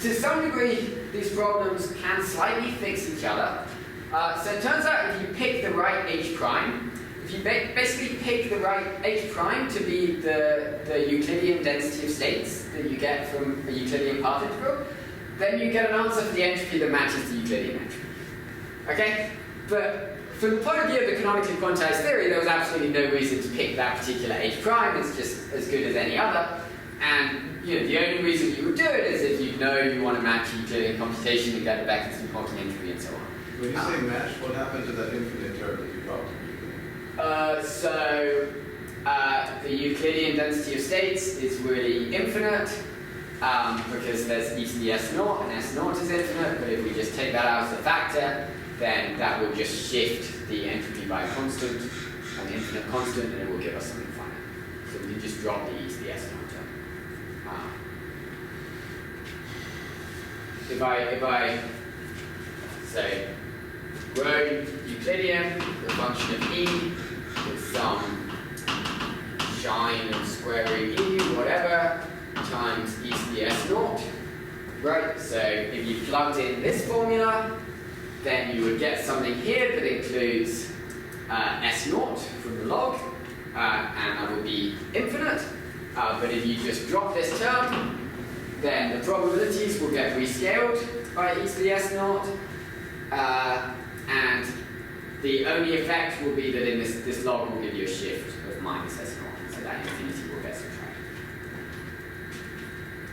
To some degree, these problems can slightly fix each other. So it turns out if you pick the right H prime, if you basically pick the right H prime to be the Euclidean density of states that you get from a Euclidean path integral, then you get an answer for the entropy that matches the Euclidean entropy. Okay? But from the point of view of the canonically quantized theory, there was absolutely no reason to pick that particular H prime. It's just as good as any other. And the only reason you would do it is if you know you want to match Euclidean computation and get the Beckett's Poynting entropy and so on. When you say match, what happened to that infinite term that you dropped? The Euclidean density of states is really infinite because there's e to the S0 and S0 is infinite, but if we just take that out as a factor, then that will just shift the entropy by a constant, an infinite constant, and it will give us something finite. So we can just drop the e to the S0 term. If I say rho Euclidean, the function of e with some shine of square root e, whatever, times e to the S0, right? So if you plugged in this formula, then you would get something here that includes S0 from the log, and that would be infinite. But if you just drop this term, then the probabilities will get rescaled by e to the S0, and the only effect will be that in this log will give you a shift of minus S0, so that infinity will get subtracted.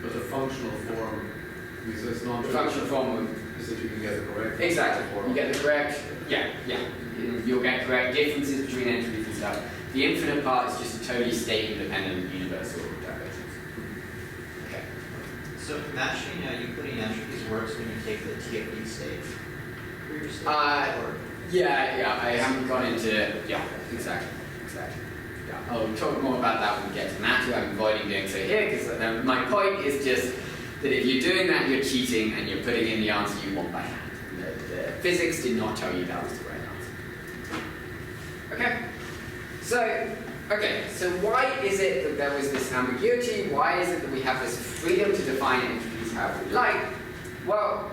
But the functional form, because it's not the functional form is that you can get the correct. Exactly. Form. You get the correct. Yeah. You'll get correct differences between entropys and stuff. The infinite part is just a totally state-independent universal divergence. Okay. So matching Euclidean entropys works when you take the TFE state for your state? Yeah, I haven't gone into, exactly. Yeah, I'll talk more about that when we get to matter. I'm avoiding doing so here, because my point is just that if you're doing that, you're cheating, and you're putting in the answer you want by hand. The physics did not tell you that was the right answer. Okay, so why is it that there was this ambiguity? Why is it that we have this freedom to define entities however we like? Well,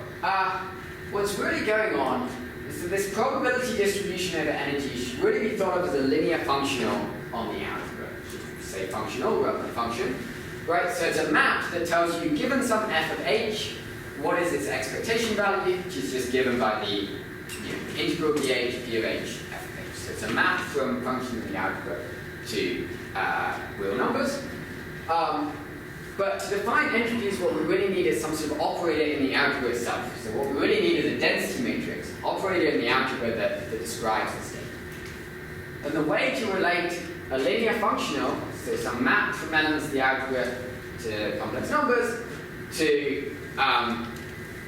what's really going on is that this probability distribution over energy should really be thought of as a linear functional on the algebra. Say functional rather than function. Right, so it's a map that tells you, given some f of h, what is its expectation value, which is just given by the integral dh p of h f of h. So it's a map from function in the algebra to real numbers. But to define entropy, what we really need is some sort of operator in the algebra itself. So what we really need is a density matrix, operator in the algebra that describes the state. And the way to relate a linear functional, so some map from elements of the algebra to complex numbers, to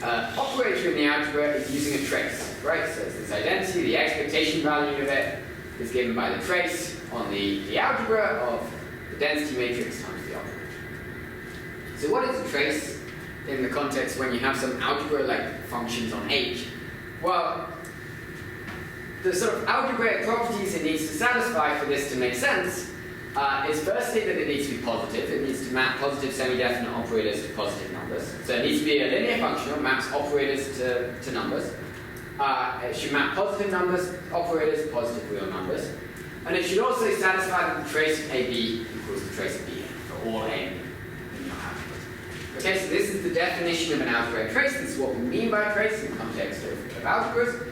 operator in the algebra is using a trace, right? So it's this identity, the expectation value of it is given by the trace on the algebra of the density matrix times the operator. So what is a trace in the context when you have some algebra-like functions on H? Well, the sort of algebraic properties it needs to satisfy for this to make sense is firstly that it needs to be positive. It needs to map positive semi-definite operators to positive numbers. So it needs to be a linear functional, maps operators to numbers. It should map positive numbers, operators, positive real numbers. And it should also satisfy that the trace of AB equals the trace of BA for all A and B in your algebra. Okay, so this is the definition of an algebraic trace. This is what we mean by a trace in the context of algebras.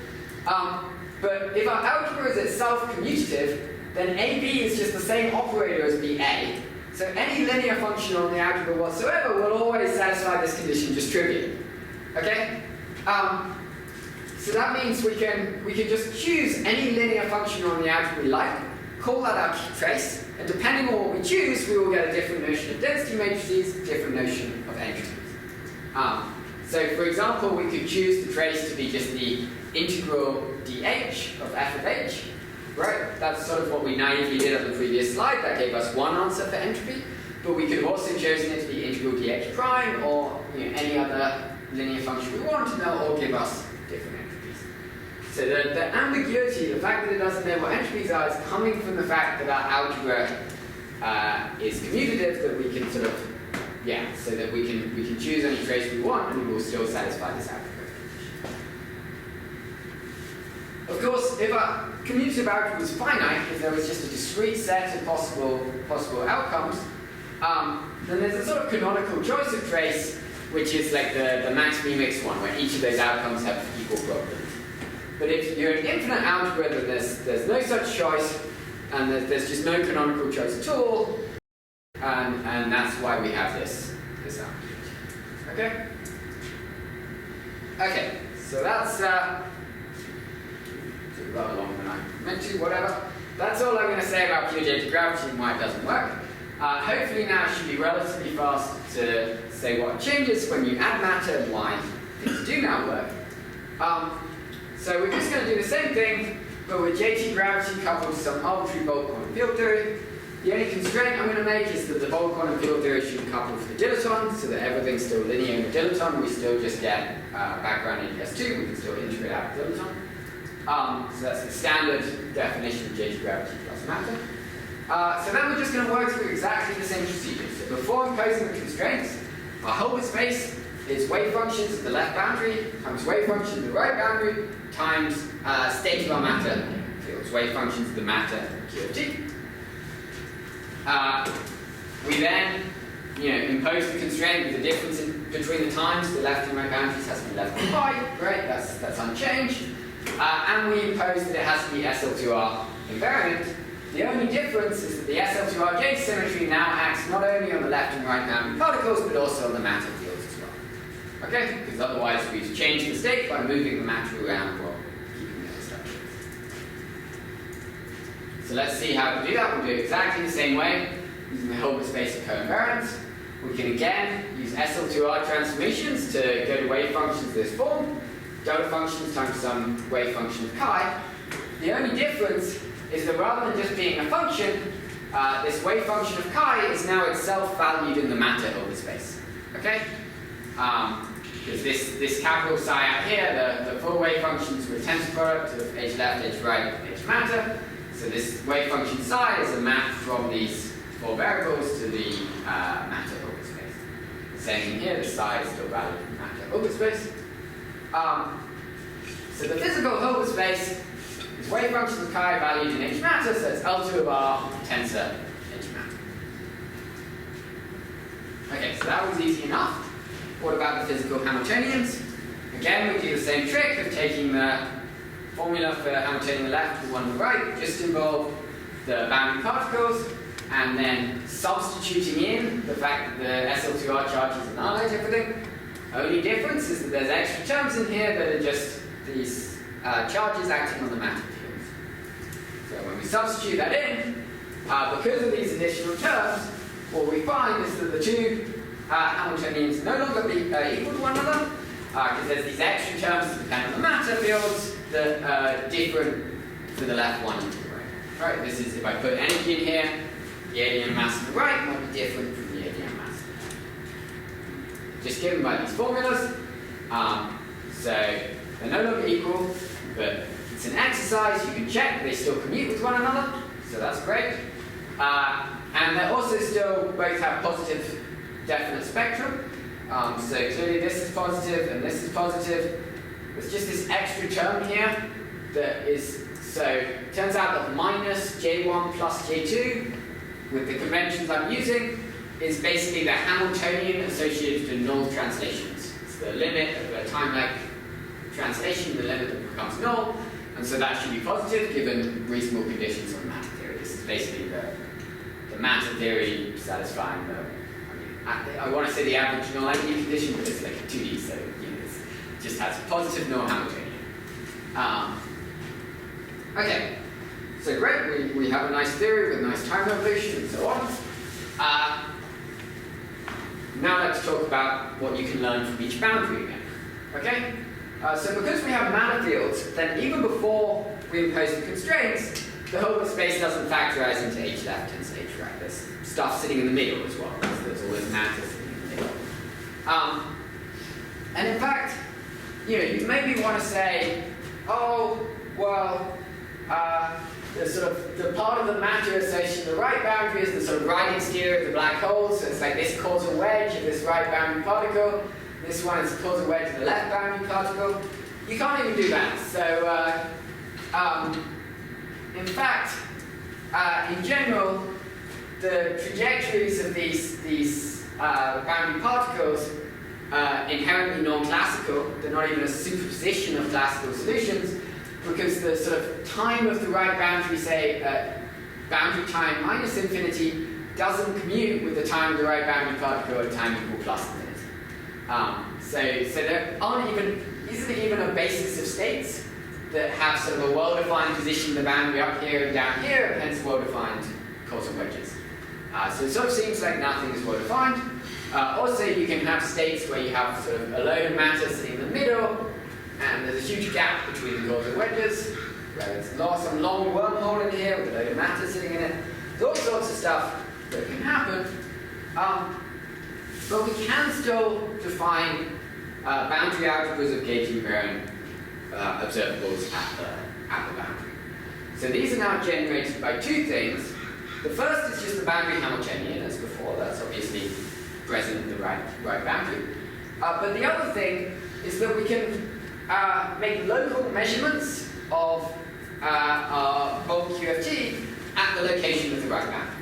But if our algebra is itself commutative, then AB is just the same operator as BA. So any linear function on the algebra whatsoever will always satisfy this condition just trivially. Okay? So that means we can just choose any linear function on the algebra we like, call that our trace, and depending on what we choose, we will get a different notion of density matrices, a different notion of entropy. So for example, we could choose the trace to be just the integral dh of f of h. Right, that's sort of what we naively did on the previous slide. That gave us one answer for entropy, but we could have also chosen it to be integral dh prime or any other linear function we want, and they'll all give us different entropies. So the ambiguity, the fact that it doesn't know what entropies are, is coming from the fact that our algebra is commutative, that we can sort of, so that we can choose any trace we want and we will still satisfy this algebra. Of course, if our commutative algebra was finite, if there was just a discrete set of possible outcomes, then there's a sort of canonical choice of trace, which is like the max-mix one, where each of those outcomes have equal probability. But if you're an infinite algebra, then there's no such choice, and there's just no canonical choice at all, and that's why we have this ambiguity. Okay? Okay, so that's rather longer than I meant to, whatever. That's all I'm going to say about pure J gravity and why it doesn't work. Hopefully now it should be relatively fast to say what changes when you add matter and why things do now work. So we're just going to do the same thing, but with JT gravity coupled to some arbitrary bulk quantum field theory. The only constraint I'm going to make is that the bulk quantum field theory should couple for the dilaton, so that everything's still linear in the dilaton. We still just get background in S2, we can still integrate out the dilaton. So that's the standard definition of JT gravity plus matter. So then we're just going to work through exactly the same procedure. So before imposing the constraints, our Hilbert space is wave functions at the left boundary times wave functions at the right boundary times state of our matter fields, wave functions of the matter Q of t. We then impose the constraint with the difference between the times, the left and right boundaries has to be less than pi, right? That's unchanged. And we impose that it has to be SL2R invariant. The only difference is that the SL2R gauge symmetry now acts not only on the left and right boundary particles, but also on the matter fields as well. Okay? Because otherwise we've changed the state by moving the matter around while keeping the other stuff. So let's see how to do that. We'll do it exactly the same way, using the Hilbert space of covariance. We can again use SL2R transformations to go to wave functions of this form. Delta functions times some wave function of chi. The only difference is that rather than just being a function, this wave function of chi is now itself valued in the matter Hilbert space. Okay? Because this capital psi out here, the full wave functions with tensor product of h left, h right, h matter. So this wave function psi is a map from these four variables to the matter Hilbert space. Same in here, the psi is still valued in the matter Hilbert space. So the physical Hilbert space is wave function of chi valued in h matter, so it's L2 of R tensor h matter. Okay, so that was easy enough. What about the physical Hamiltonians? Again, we do the same trick of taking the formula for Hamiltonian left and the one on the right, just involve the boundary particles. and then substituting in the fact that the SL2R charges annihilate everything. Only difference is that there's extra terms in here that are just these charges acting on the matter fields. So when we substitute that in, because of these additional terms, what we find is that the two Hamiltonians no longer equal to one another, because there's these extra terms that depend on the matter fields that are different to the left one and to the right. Right, this is if I put energy in here, the ADM mass on the right might be different from the ADM mass. Just given by these formulas, so they're no longer equal, but it's an exercise, you can check that they still commute with one another, so that's great. And they also still both have positive definite spectrum. So clearly this is positive and this is positive. There's just this extra term here that is, so it turns out that minus J1 plus J2, with the conventions I'm using, is basically the Hamiltonian associated to null translations. It's the limit of a time-like translation, the limit that becomes null, and so that should be positive given reasonable conditions on matter theory. This is basically the matter theory satisfying the, I want to say the average null energy condition, but it's like a 2D, so it just has positive null Hamiltonian. Okay, so great, we have a nice theory with a nice time evolution and so on. Now let's talk about what you can learn from each boundary again. Okay? So because we have matter fields, then even before we impose the constraints, the Hilbert space doesn't factorize into H left and H right. There's stuff sitting in the middle as well. There's always matter sitting in the middle. And in fact, you maybe want to say, oh, well, the part of the matter associated to the right boundary is the sort of right exterior of the black hole, so it's like this causal wedge of this right boundary particle. This one is a causal wedge of the left boundary particle. You can't even do that. So, in fact, in general, the trajectories of these boundary particles are inherently non-classical. They're not even a superposition of classical solutions, because the sort of time of the right boundary, say, boundary time minus infinity, doesn't commute with the time of the right boundary particle at time equal plus infinity. So there isn't even a basis of states that have sort of a well-defined position of the boundary up here and down here, and hence well-defined causal wedges. So it sort of seems like nothing is well-defined. Also, you can have states where you have sort of a load of matter sitting in the middle, and there's a huge gap between the causal wedges, where there's some long wormhole in here with a load of matter sitting in it. There's all sorts of stuff that can happen. But we can still define boundary algebras of gauge-invariant observables at the boundary. So these are now generated by two things. The first is just the boundary Hamiltonian, as before. That's obviously present in the right boundary. But the other thing is that we can make local measurements of our bulk QFT at the location of the right boundary.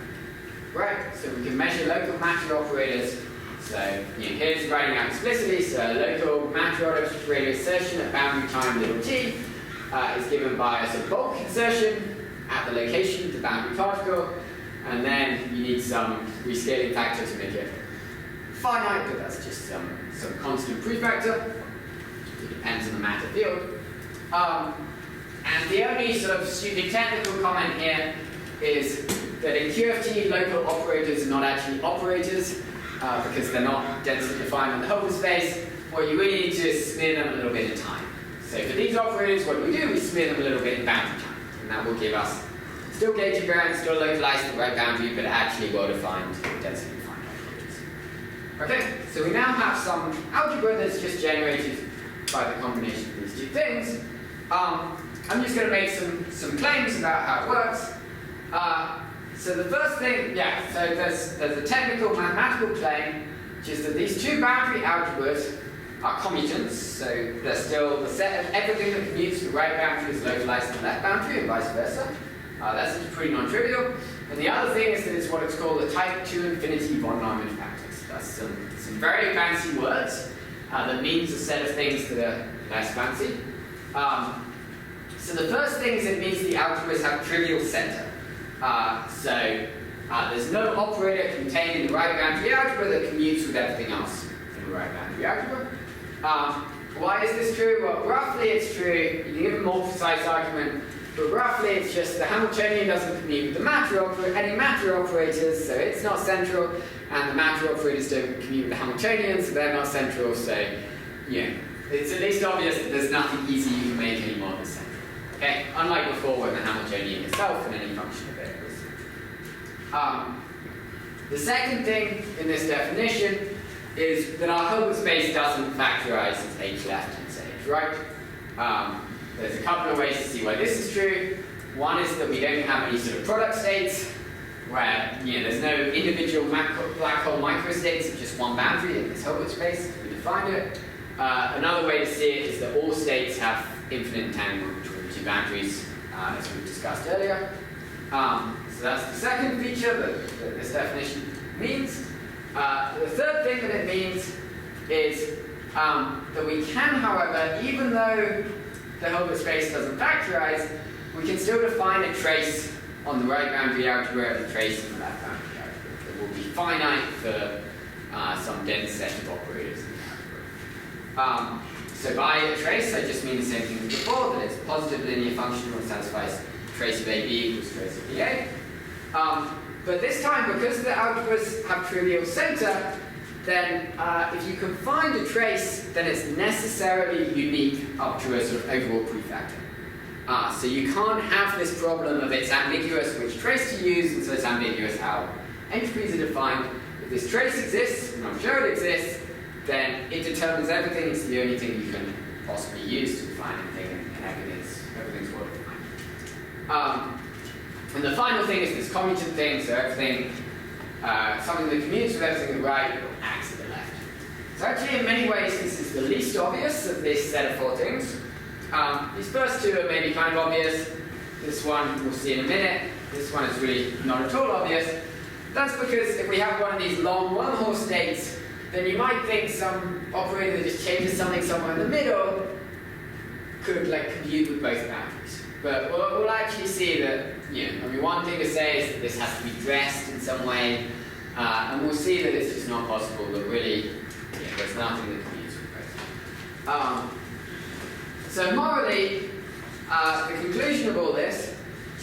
Right? So we can measure local matter operators. So here's writing out explicitly. So local matter operator insertion at boundary time little t is given by a sort of bulk insertion at the location of the boundary particle, and then you need some rescaling factor to make it finite, but that's just some constant prefactor. It depends on the matter field. And the only sort of stupid technical comment here is that in QFT, local operators are not actually operators because they're not densely defined in the Hilbert space. What you really need to do is smear them a little bit in time. So for these operators, what we do is smear them a little bit in boundary time, and that will give us still gauge invariant, still localized at the right boundary, but actually well-defined, densely defined operators. Okay, so we now have some algebra that's just generated by the combination of these two things. I'm just going to make some claims about how it works. So the first thing, so there's a technical mathematical claim, which is that these two boundary algebras are commutants, so they're still the set of everything that commutes to the right boundary is localized to the left boundary, and vice versa. That's pretty non-trivial. And the other thing is that it's what it's called a type 2 infinity von Neumann factors. That's some very fancy words that means a set of things that are less fancy. So the first thing is it means the algebras have trivial center. So there's no operator contained in the right boundary algebra that commutes with everything else in the right boundary algebra. Why is this true? Well, roughly it's true. You can give a more precise argument, but roughly it's just the Hamiltonian doesn't commute with the any matter operators, so it's not central, and the matter operators don't commute with the Hamiltonian, so they're not central, so it's at least obvious that there's nothing easy you can make anymore that's central. Okay? Unlike before when the Hamiltonian itself and any function of it was central. The second thing in this definition is that our Hilbert space doesn't factorize as h left and h right. There's a couple of ways to see why this is true. One is that we don't have any sort of product states where there's no individual black hole microstates of just one boundary in this Hilbert space. We defined it. Another way to see it is that all states have infinite entanglement between the two boundaries, as we discussed earlier. So that's the second feature that this definition means. The third thing that it means is that we can, however, even though the Hilbert space doesn't factorize, we can still define a trace on the right boundary algebra and a trace on the left boundary algebra that will be finite for some dense set of operators in the algebra. So by a trace, I just mean the same thing as before, that it's a positive linear function which satisfies trace of AB equals trace of BA. But this time, because the algebras have trivial center, then if you can find a trace, then it's necessarily unique up to a sort of overall prefactor. So you can't have this problem of it's ambiguous which trace to use, and so it's ambiguous how entropies are defined. If this trace exists, and I'm sure it exists, then it determines everything. It's the only thing you can possibly use to define anything, and everything's well defined. And the final thing is this commutant thing, so everything, something that commutes with everything on the right acts at the left. So actually, in many ways, this is the least obvious of this set of four things. These first two are maybe kind of obvious. This one we'll see in a minute. This one is really not at all obvious. That's because if we have one of these long wormhole states, then you might think some operator that just changes something somewhere in the middle could compute with both boundaries. But we'll actually see that, one thing to say is that this has to be dressed in some way, and we'll see that it's just not possible, that really, there's nothing that commutes with both. So morally, the conclusion of all this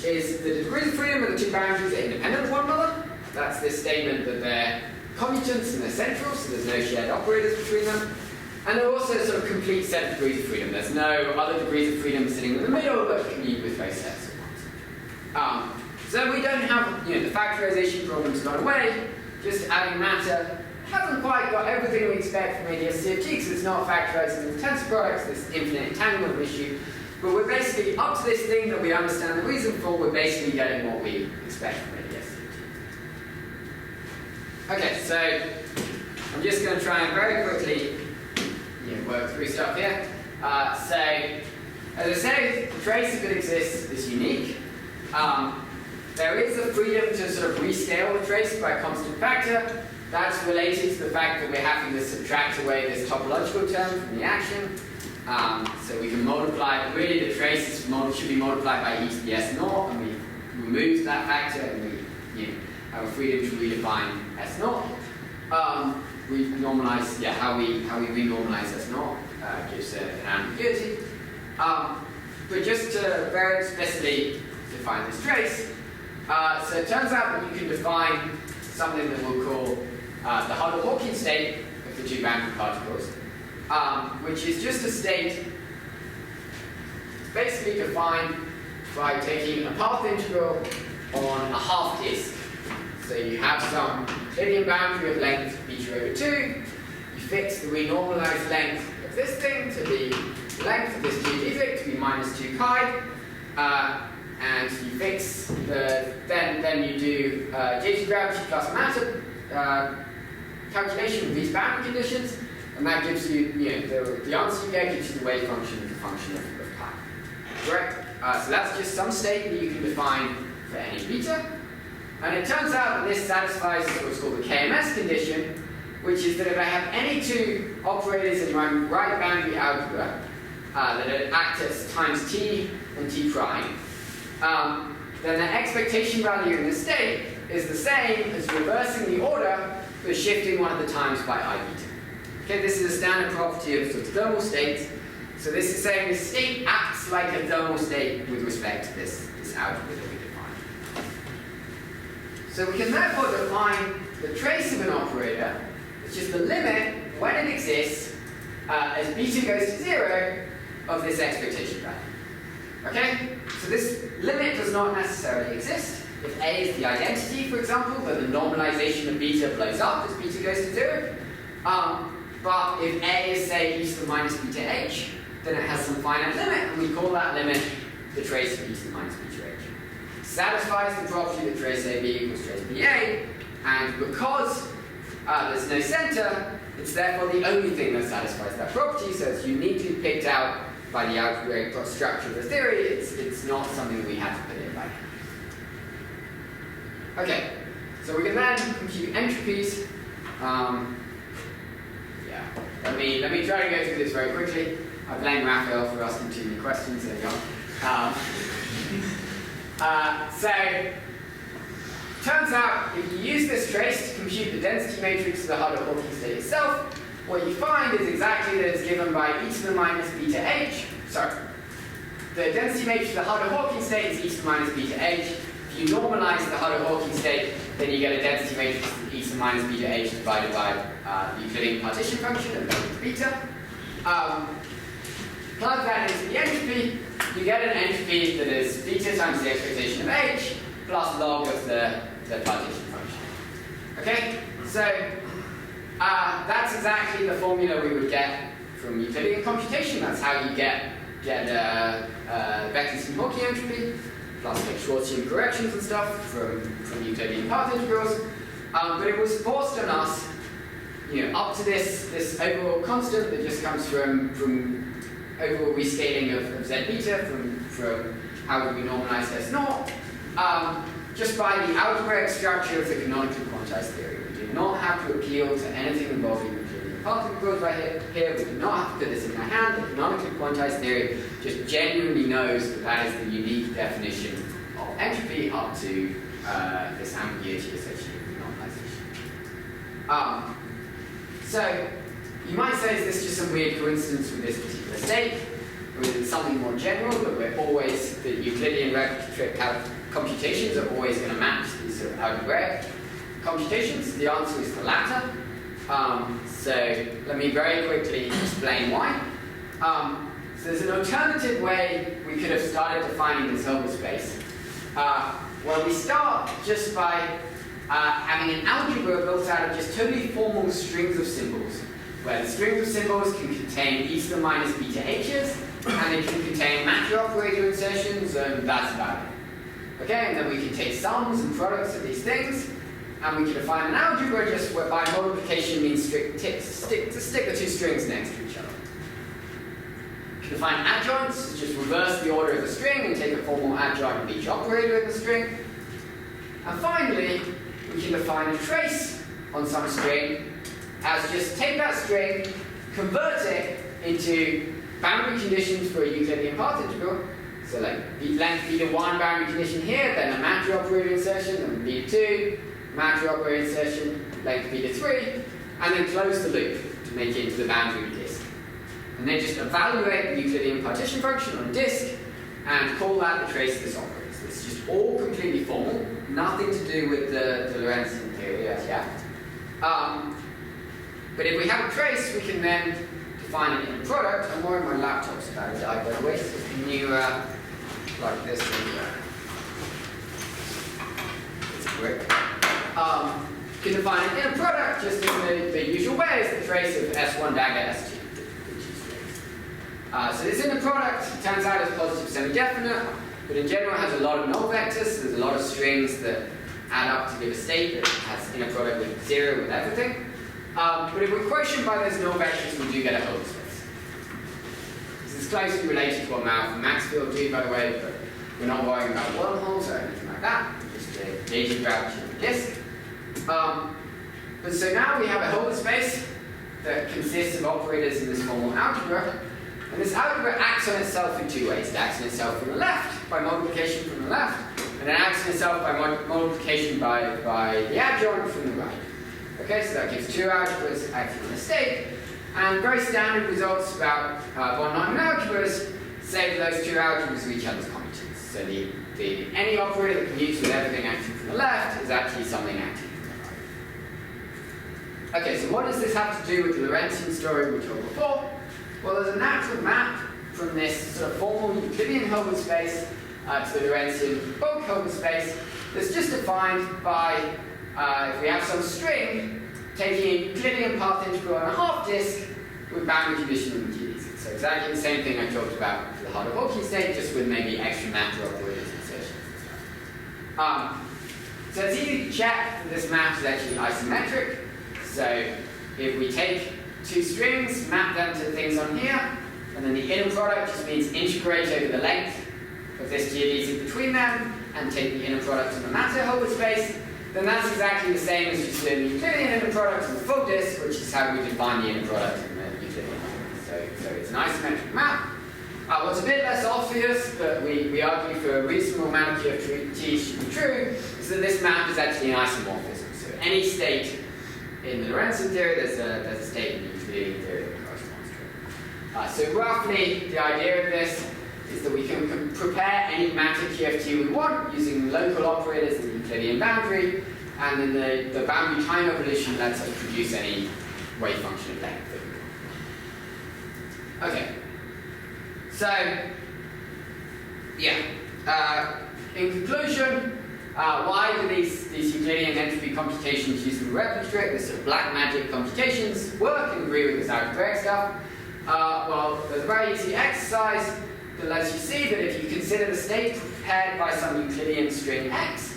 is that the degrees of freedom of the two boundaries are independent of one another. That's this statement that they're commutants and they're central, so there's no shared operators between them. And they're also a sort of complete set of degrees of freedom. There's no other degrees of freedom sitting in the middle that commute with both sets at once. So we don't have, the factorization problem's gone away, just adding matter hasn't quite got everything we expect from ADS-CFT because it's not factorizing the tensor products, this infinite entanglement issue. But we're basically up to this thing that we understand the reason for, we're basically getting what we expect from ADS-CFT. Okay, so I'm just going to try and very quickly work through stuff here. So, as I say, the trace, if it exists, is unique. There is a freedom to sort of rescale the trace by a constant factor. That's related to the fact that we're having to subtract away this topological term from the action. So we can multiply, really the trace should be multiplied by e to the S naught, and we remove that factor, and we have a freedom to redefine S naught. We normalize, how we renormalize S naught gives an ambiguity. But just to very explicitly define this trace, so it turns out that you can define something that we'll call the Huddle-Hawking state of the two boundary particles, which is just a state basically defined by taking a path integral on a half disk. So you have some Euclidean boundary of length beta over 2, you fix the renormalized length of this thing to the length of this geodesic to be minus 2 chi, and you fix then you do J gravity plus matter calculation of these boundary conditions, and that gives you, the answer you get gives you the wave function as a function of pi. Correct? So that's just some state that you can define for any beta. And it turns out that this satisfies what's called the KMS condition, which is that if I have any two operators in my right boundary algebra that act as times t and t prime, then the expectation value in this state is the same as reversing the order, but shifting one of the times by I beta. Okay, this is a standard property of thermal states. So this is saying the state acts like a thermal state with respect to this algebra that we define. So we can therefore define the trace of an operator, which is the limit when it exists as beta goes to 0 of this expectation value. Okay? So this limit does not necessarily exist. If A is the identity, for example, then the normalization of beta blows up as beta goes to 0. But if A is, say, e to the minus beta h, then it has some finite limit, and we call that limit the trace of e to the minus beta h. Satisfies the property that trace AB equals trace BA, and because there's no center, it's therefore the only thing that satisfies that property, so it's uniquely picked out by the algebraic structure of the theory. It's not something we have to put in by hand. Okay, so we can then compute entropies. Let me try to go through this very quickly. I blame Raphael for asking too many questions. There you go. So, turns out if you use this trace to compute the density matrix of the Harder-Hawking state itself, what you find is exactly that it's given by e to the minus beta h. Sorry. The density matrix of the Harder-Hawking state is e to the minus beta h. If you normalize the Harder-Hawking state, then you get a density matrix of e to the minus beta h divided by the Euclidean partition function of beta. Plug that into the entropy, you get an entropy that is beta times the expectation of h plus log of the partition function. Okay? So that's exactly the formula we would get from Euclidean computation. That's how you get Beckman's-Hawking entropy plus like Schwarzian corrections and stuff from Euclidean path integrals. But it was forced on us, up to this overall constant that just comes from overall rescaling of z beta from how do we normalize S naught, just by the algebraic structure of the canonically quantized theory. We did not have to appeal to anything involving Euclidean path integrals right here. We did not have to put this in my hand. The canonically quantized theory just genuinely knows that is the unique definition of entropy up to this ambiguity associated with normalization. So you might say, is this just some weird coincidence with this particular state? Or is it something more general that the Euclidean retrograde computations are always going to match these sort of algebraic computations? The answer is the latter. So let me very quickly explain why. So there's an alternative way we could have started defining this Hilbert space, where we start just by having an algebra built out of just totally formal strings of symbols, where the strings of symbols can contain e to the minus beta h's, and they can contain macro operator insertions, and that's about it. Okay, and then we can take sums and products of these things, and we can define an algebra just whereby multiplication means stick the two strings next to each other. We can define adjoints, just reverse the order of the string and take a formal adjoint of each operator in the string. And finally, we can define a trace on some string as just take that string, convert it into boundary conditions for a Euclidean path integral. So like length beta 1 boundary condition here, then a macro operator insertion, then beta 2, macro operator insertion, length beta 3, and then close the loop to make it into the boundary disk. And then just evaluate the Euclidean partition function on disk and call that the trace of this operator. So it's just all completely formal, nothing to do with the Lorentzian theory as yet. But if we have a trace, we can then define it in a product. I'm worried my laptop's about to die, by the way, so can you plug this in? It's a brick. You can define it in a product just in the usual way as the trace of S1 dagger S2. So it's in the product. It turns out it's positive semi-definite, but in general it has a lot of null vectors, so there's a lot of strings that add up to give a state that has inner product with 0 with everything. But if we're quotient by those null vectors, we do get a Hilbert space. This is closely related to what Malcolm and Maxfield do, by the way, but we're not worrying about wormholes or anything like that. Just the gauge gravity of the disk. But so now we have a Hilbert space that consists of operators in this formal algebra. And this algebra acts on itself in two ways. It acts on itself from the left, by multiplication from the left, and and it acts on itself by multiplication by the adjoint from the right. Okay, so that gives two algebras acting on a state, and very standard results about von Neumann algebras say that those two algebras are each other's commutants. So any operator that commutes with everything acting from the left is actually something acting from the right. Okay, so what does this have to do with the Lorentzian story we told before? Well, there's a natural map from this sort of formal Euclidean Hilbert space to the Lorentzian bulk Hilbert space that's just defined by, if we have some string, taking a Euclidean path integral on a half disk with boundary condition in the GDZ. So exactly the same thing I talked about for the Harder-Hawking state, just with maybe extra matter operators and insertions and stuff. So it's easy to check that this map is actually isometric. So if we take two strings, map them to things on here, and then the inner product just means integrate over the length of this geodesic between them, and take the inner product of the matter Hilbert space, then that's exactly the same as just doing the Euclidean inner product of the full disk, which is how we define the inner product in the Euclidean. So it's an isometric map. What's a bit less obvious, but we argue for a reasonable amount of QFT should be true, is that this map is actually an isomorphism. So any state in the Lorentzian theory, there's a state in the Euclidean theory that corresponds to it. So roughly, the idea of this is that we can prepare any matter QFT we want using local operators in the Euclidean boundary, and then the boundary time evolution lets us produce any wave function of length that we want. Okay. So, yeah. In conclusion, why do these Euclidean entropy computations using the Berkeley trick, this sort of black magic computations, work and agree with this algebraic stuff? Well, there's a very easy exercise that lets you see that if you consider the state prepared by some Euclidean string x,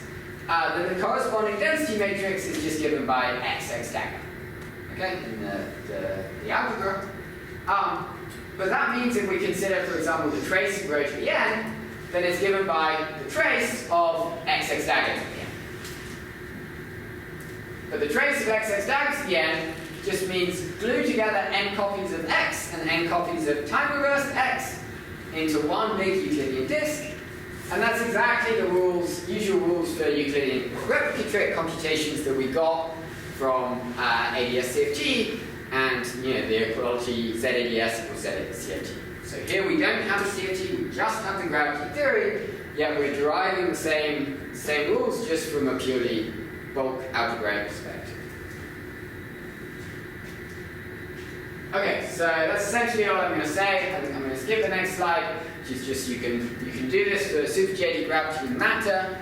then the corresponding density matrix is just given by x dagger, okay, in the algebra. But that means if we consider, for example, the trace of rho to the n, then it's given by the trace of x dagger to the n. But the trace of x dagger to the n just means glue together n copies of x and n copies of time reversed x into one big Euclidean disk, and that's exactly the rules, usual rules for Euclidean replica trick computations that we got from ADS-CFT and the equality ZADS equals ZADS-CFT. So here we don't have a CFT, we just have the gravity theory, yet we're deriving the same rules just from a purely bulk algebraic perspective. Okay, so that's essentially all I'm going to say. I think I'm going to skip the next slide, which is just you can do this for superjadic gravity in matter,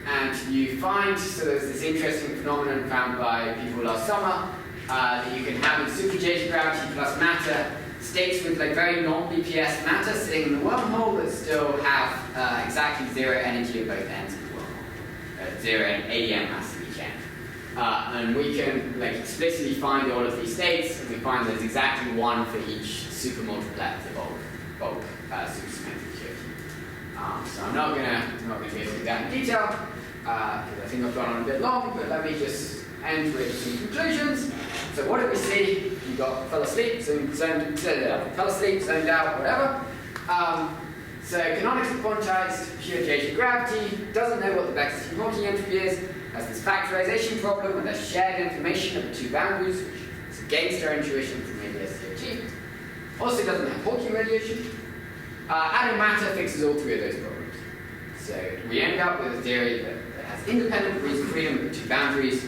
and you find, so there's this interesting phenomenon found by people last summer, that you can have in superjadic gravity plus matter states with like very non-BPS matter sitting in the wormhole that still have exactly zero energy at both ends of the wormhole, zero ADM mass at each end. And we can like explicitly find all of these states, and we find there's exactly one for each supermultiplet of the bulk supersymmetric QFT. So I'm not gonna go through that in detail because I think I've gone on a bit long. But let me just end with some conclusions. So what did we see? You fell asleep, zoned out, whatever. So canonically quantized pure J gravity doesn't know what the Berkeley entropy is. Has this factorization problem where there's shared information of the two boundaries, which is against our intuition from ADS-CFT. Also doesn't have Hawking radiation. Adding matter fixes all three of those problems. So we end up with a theory that has independent degrees of freedom of the two boundaries,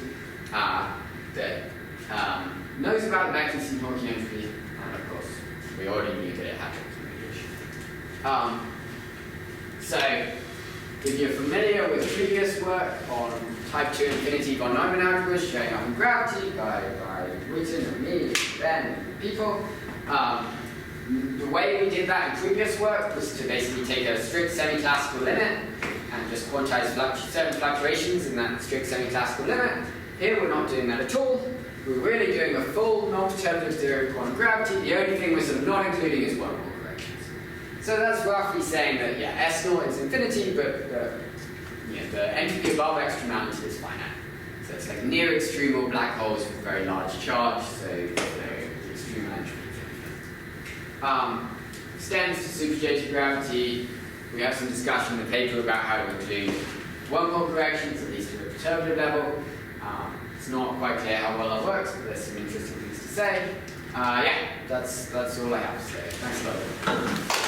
that knows about the Berkeley Hawking entropy, and of course we already knew that it had Hawking radiation. So if you're familiar with previous work on type 2 infinity von Neumann algebras showing up in gravity by Wheaton and me and Ben and people, the way we did that in previous work was to basically take a strict semi-classical limit and just quantize certain fluctuations in that strict semi-classical limit. Here we're not doing that at all. We're really doing a full non-determinative theory of quantum gravity. The only thing we're sort of not including is wormhole corrections. So that's roughly saying that, yeah, S naught is infinity, but the entropy above extremality is finite. So it's like near extremal black holes with very large charge, so the extremal entropy is infinite. Extends to superjadic gravity. We have some discussion in the paper about how to include one-pole corrections, at least at a perturbative level. It's not quite clear how well that works, but there's some interesting things to say. Yeah, that's all I have to say. Thanks a lot.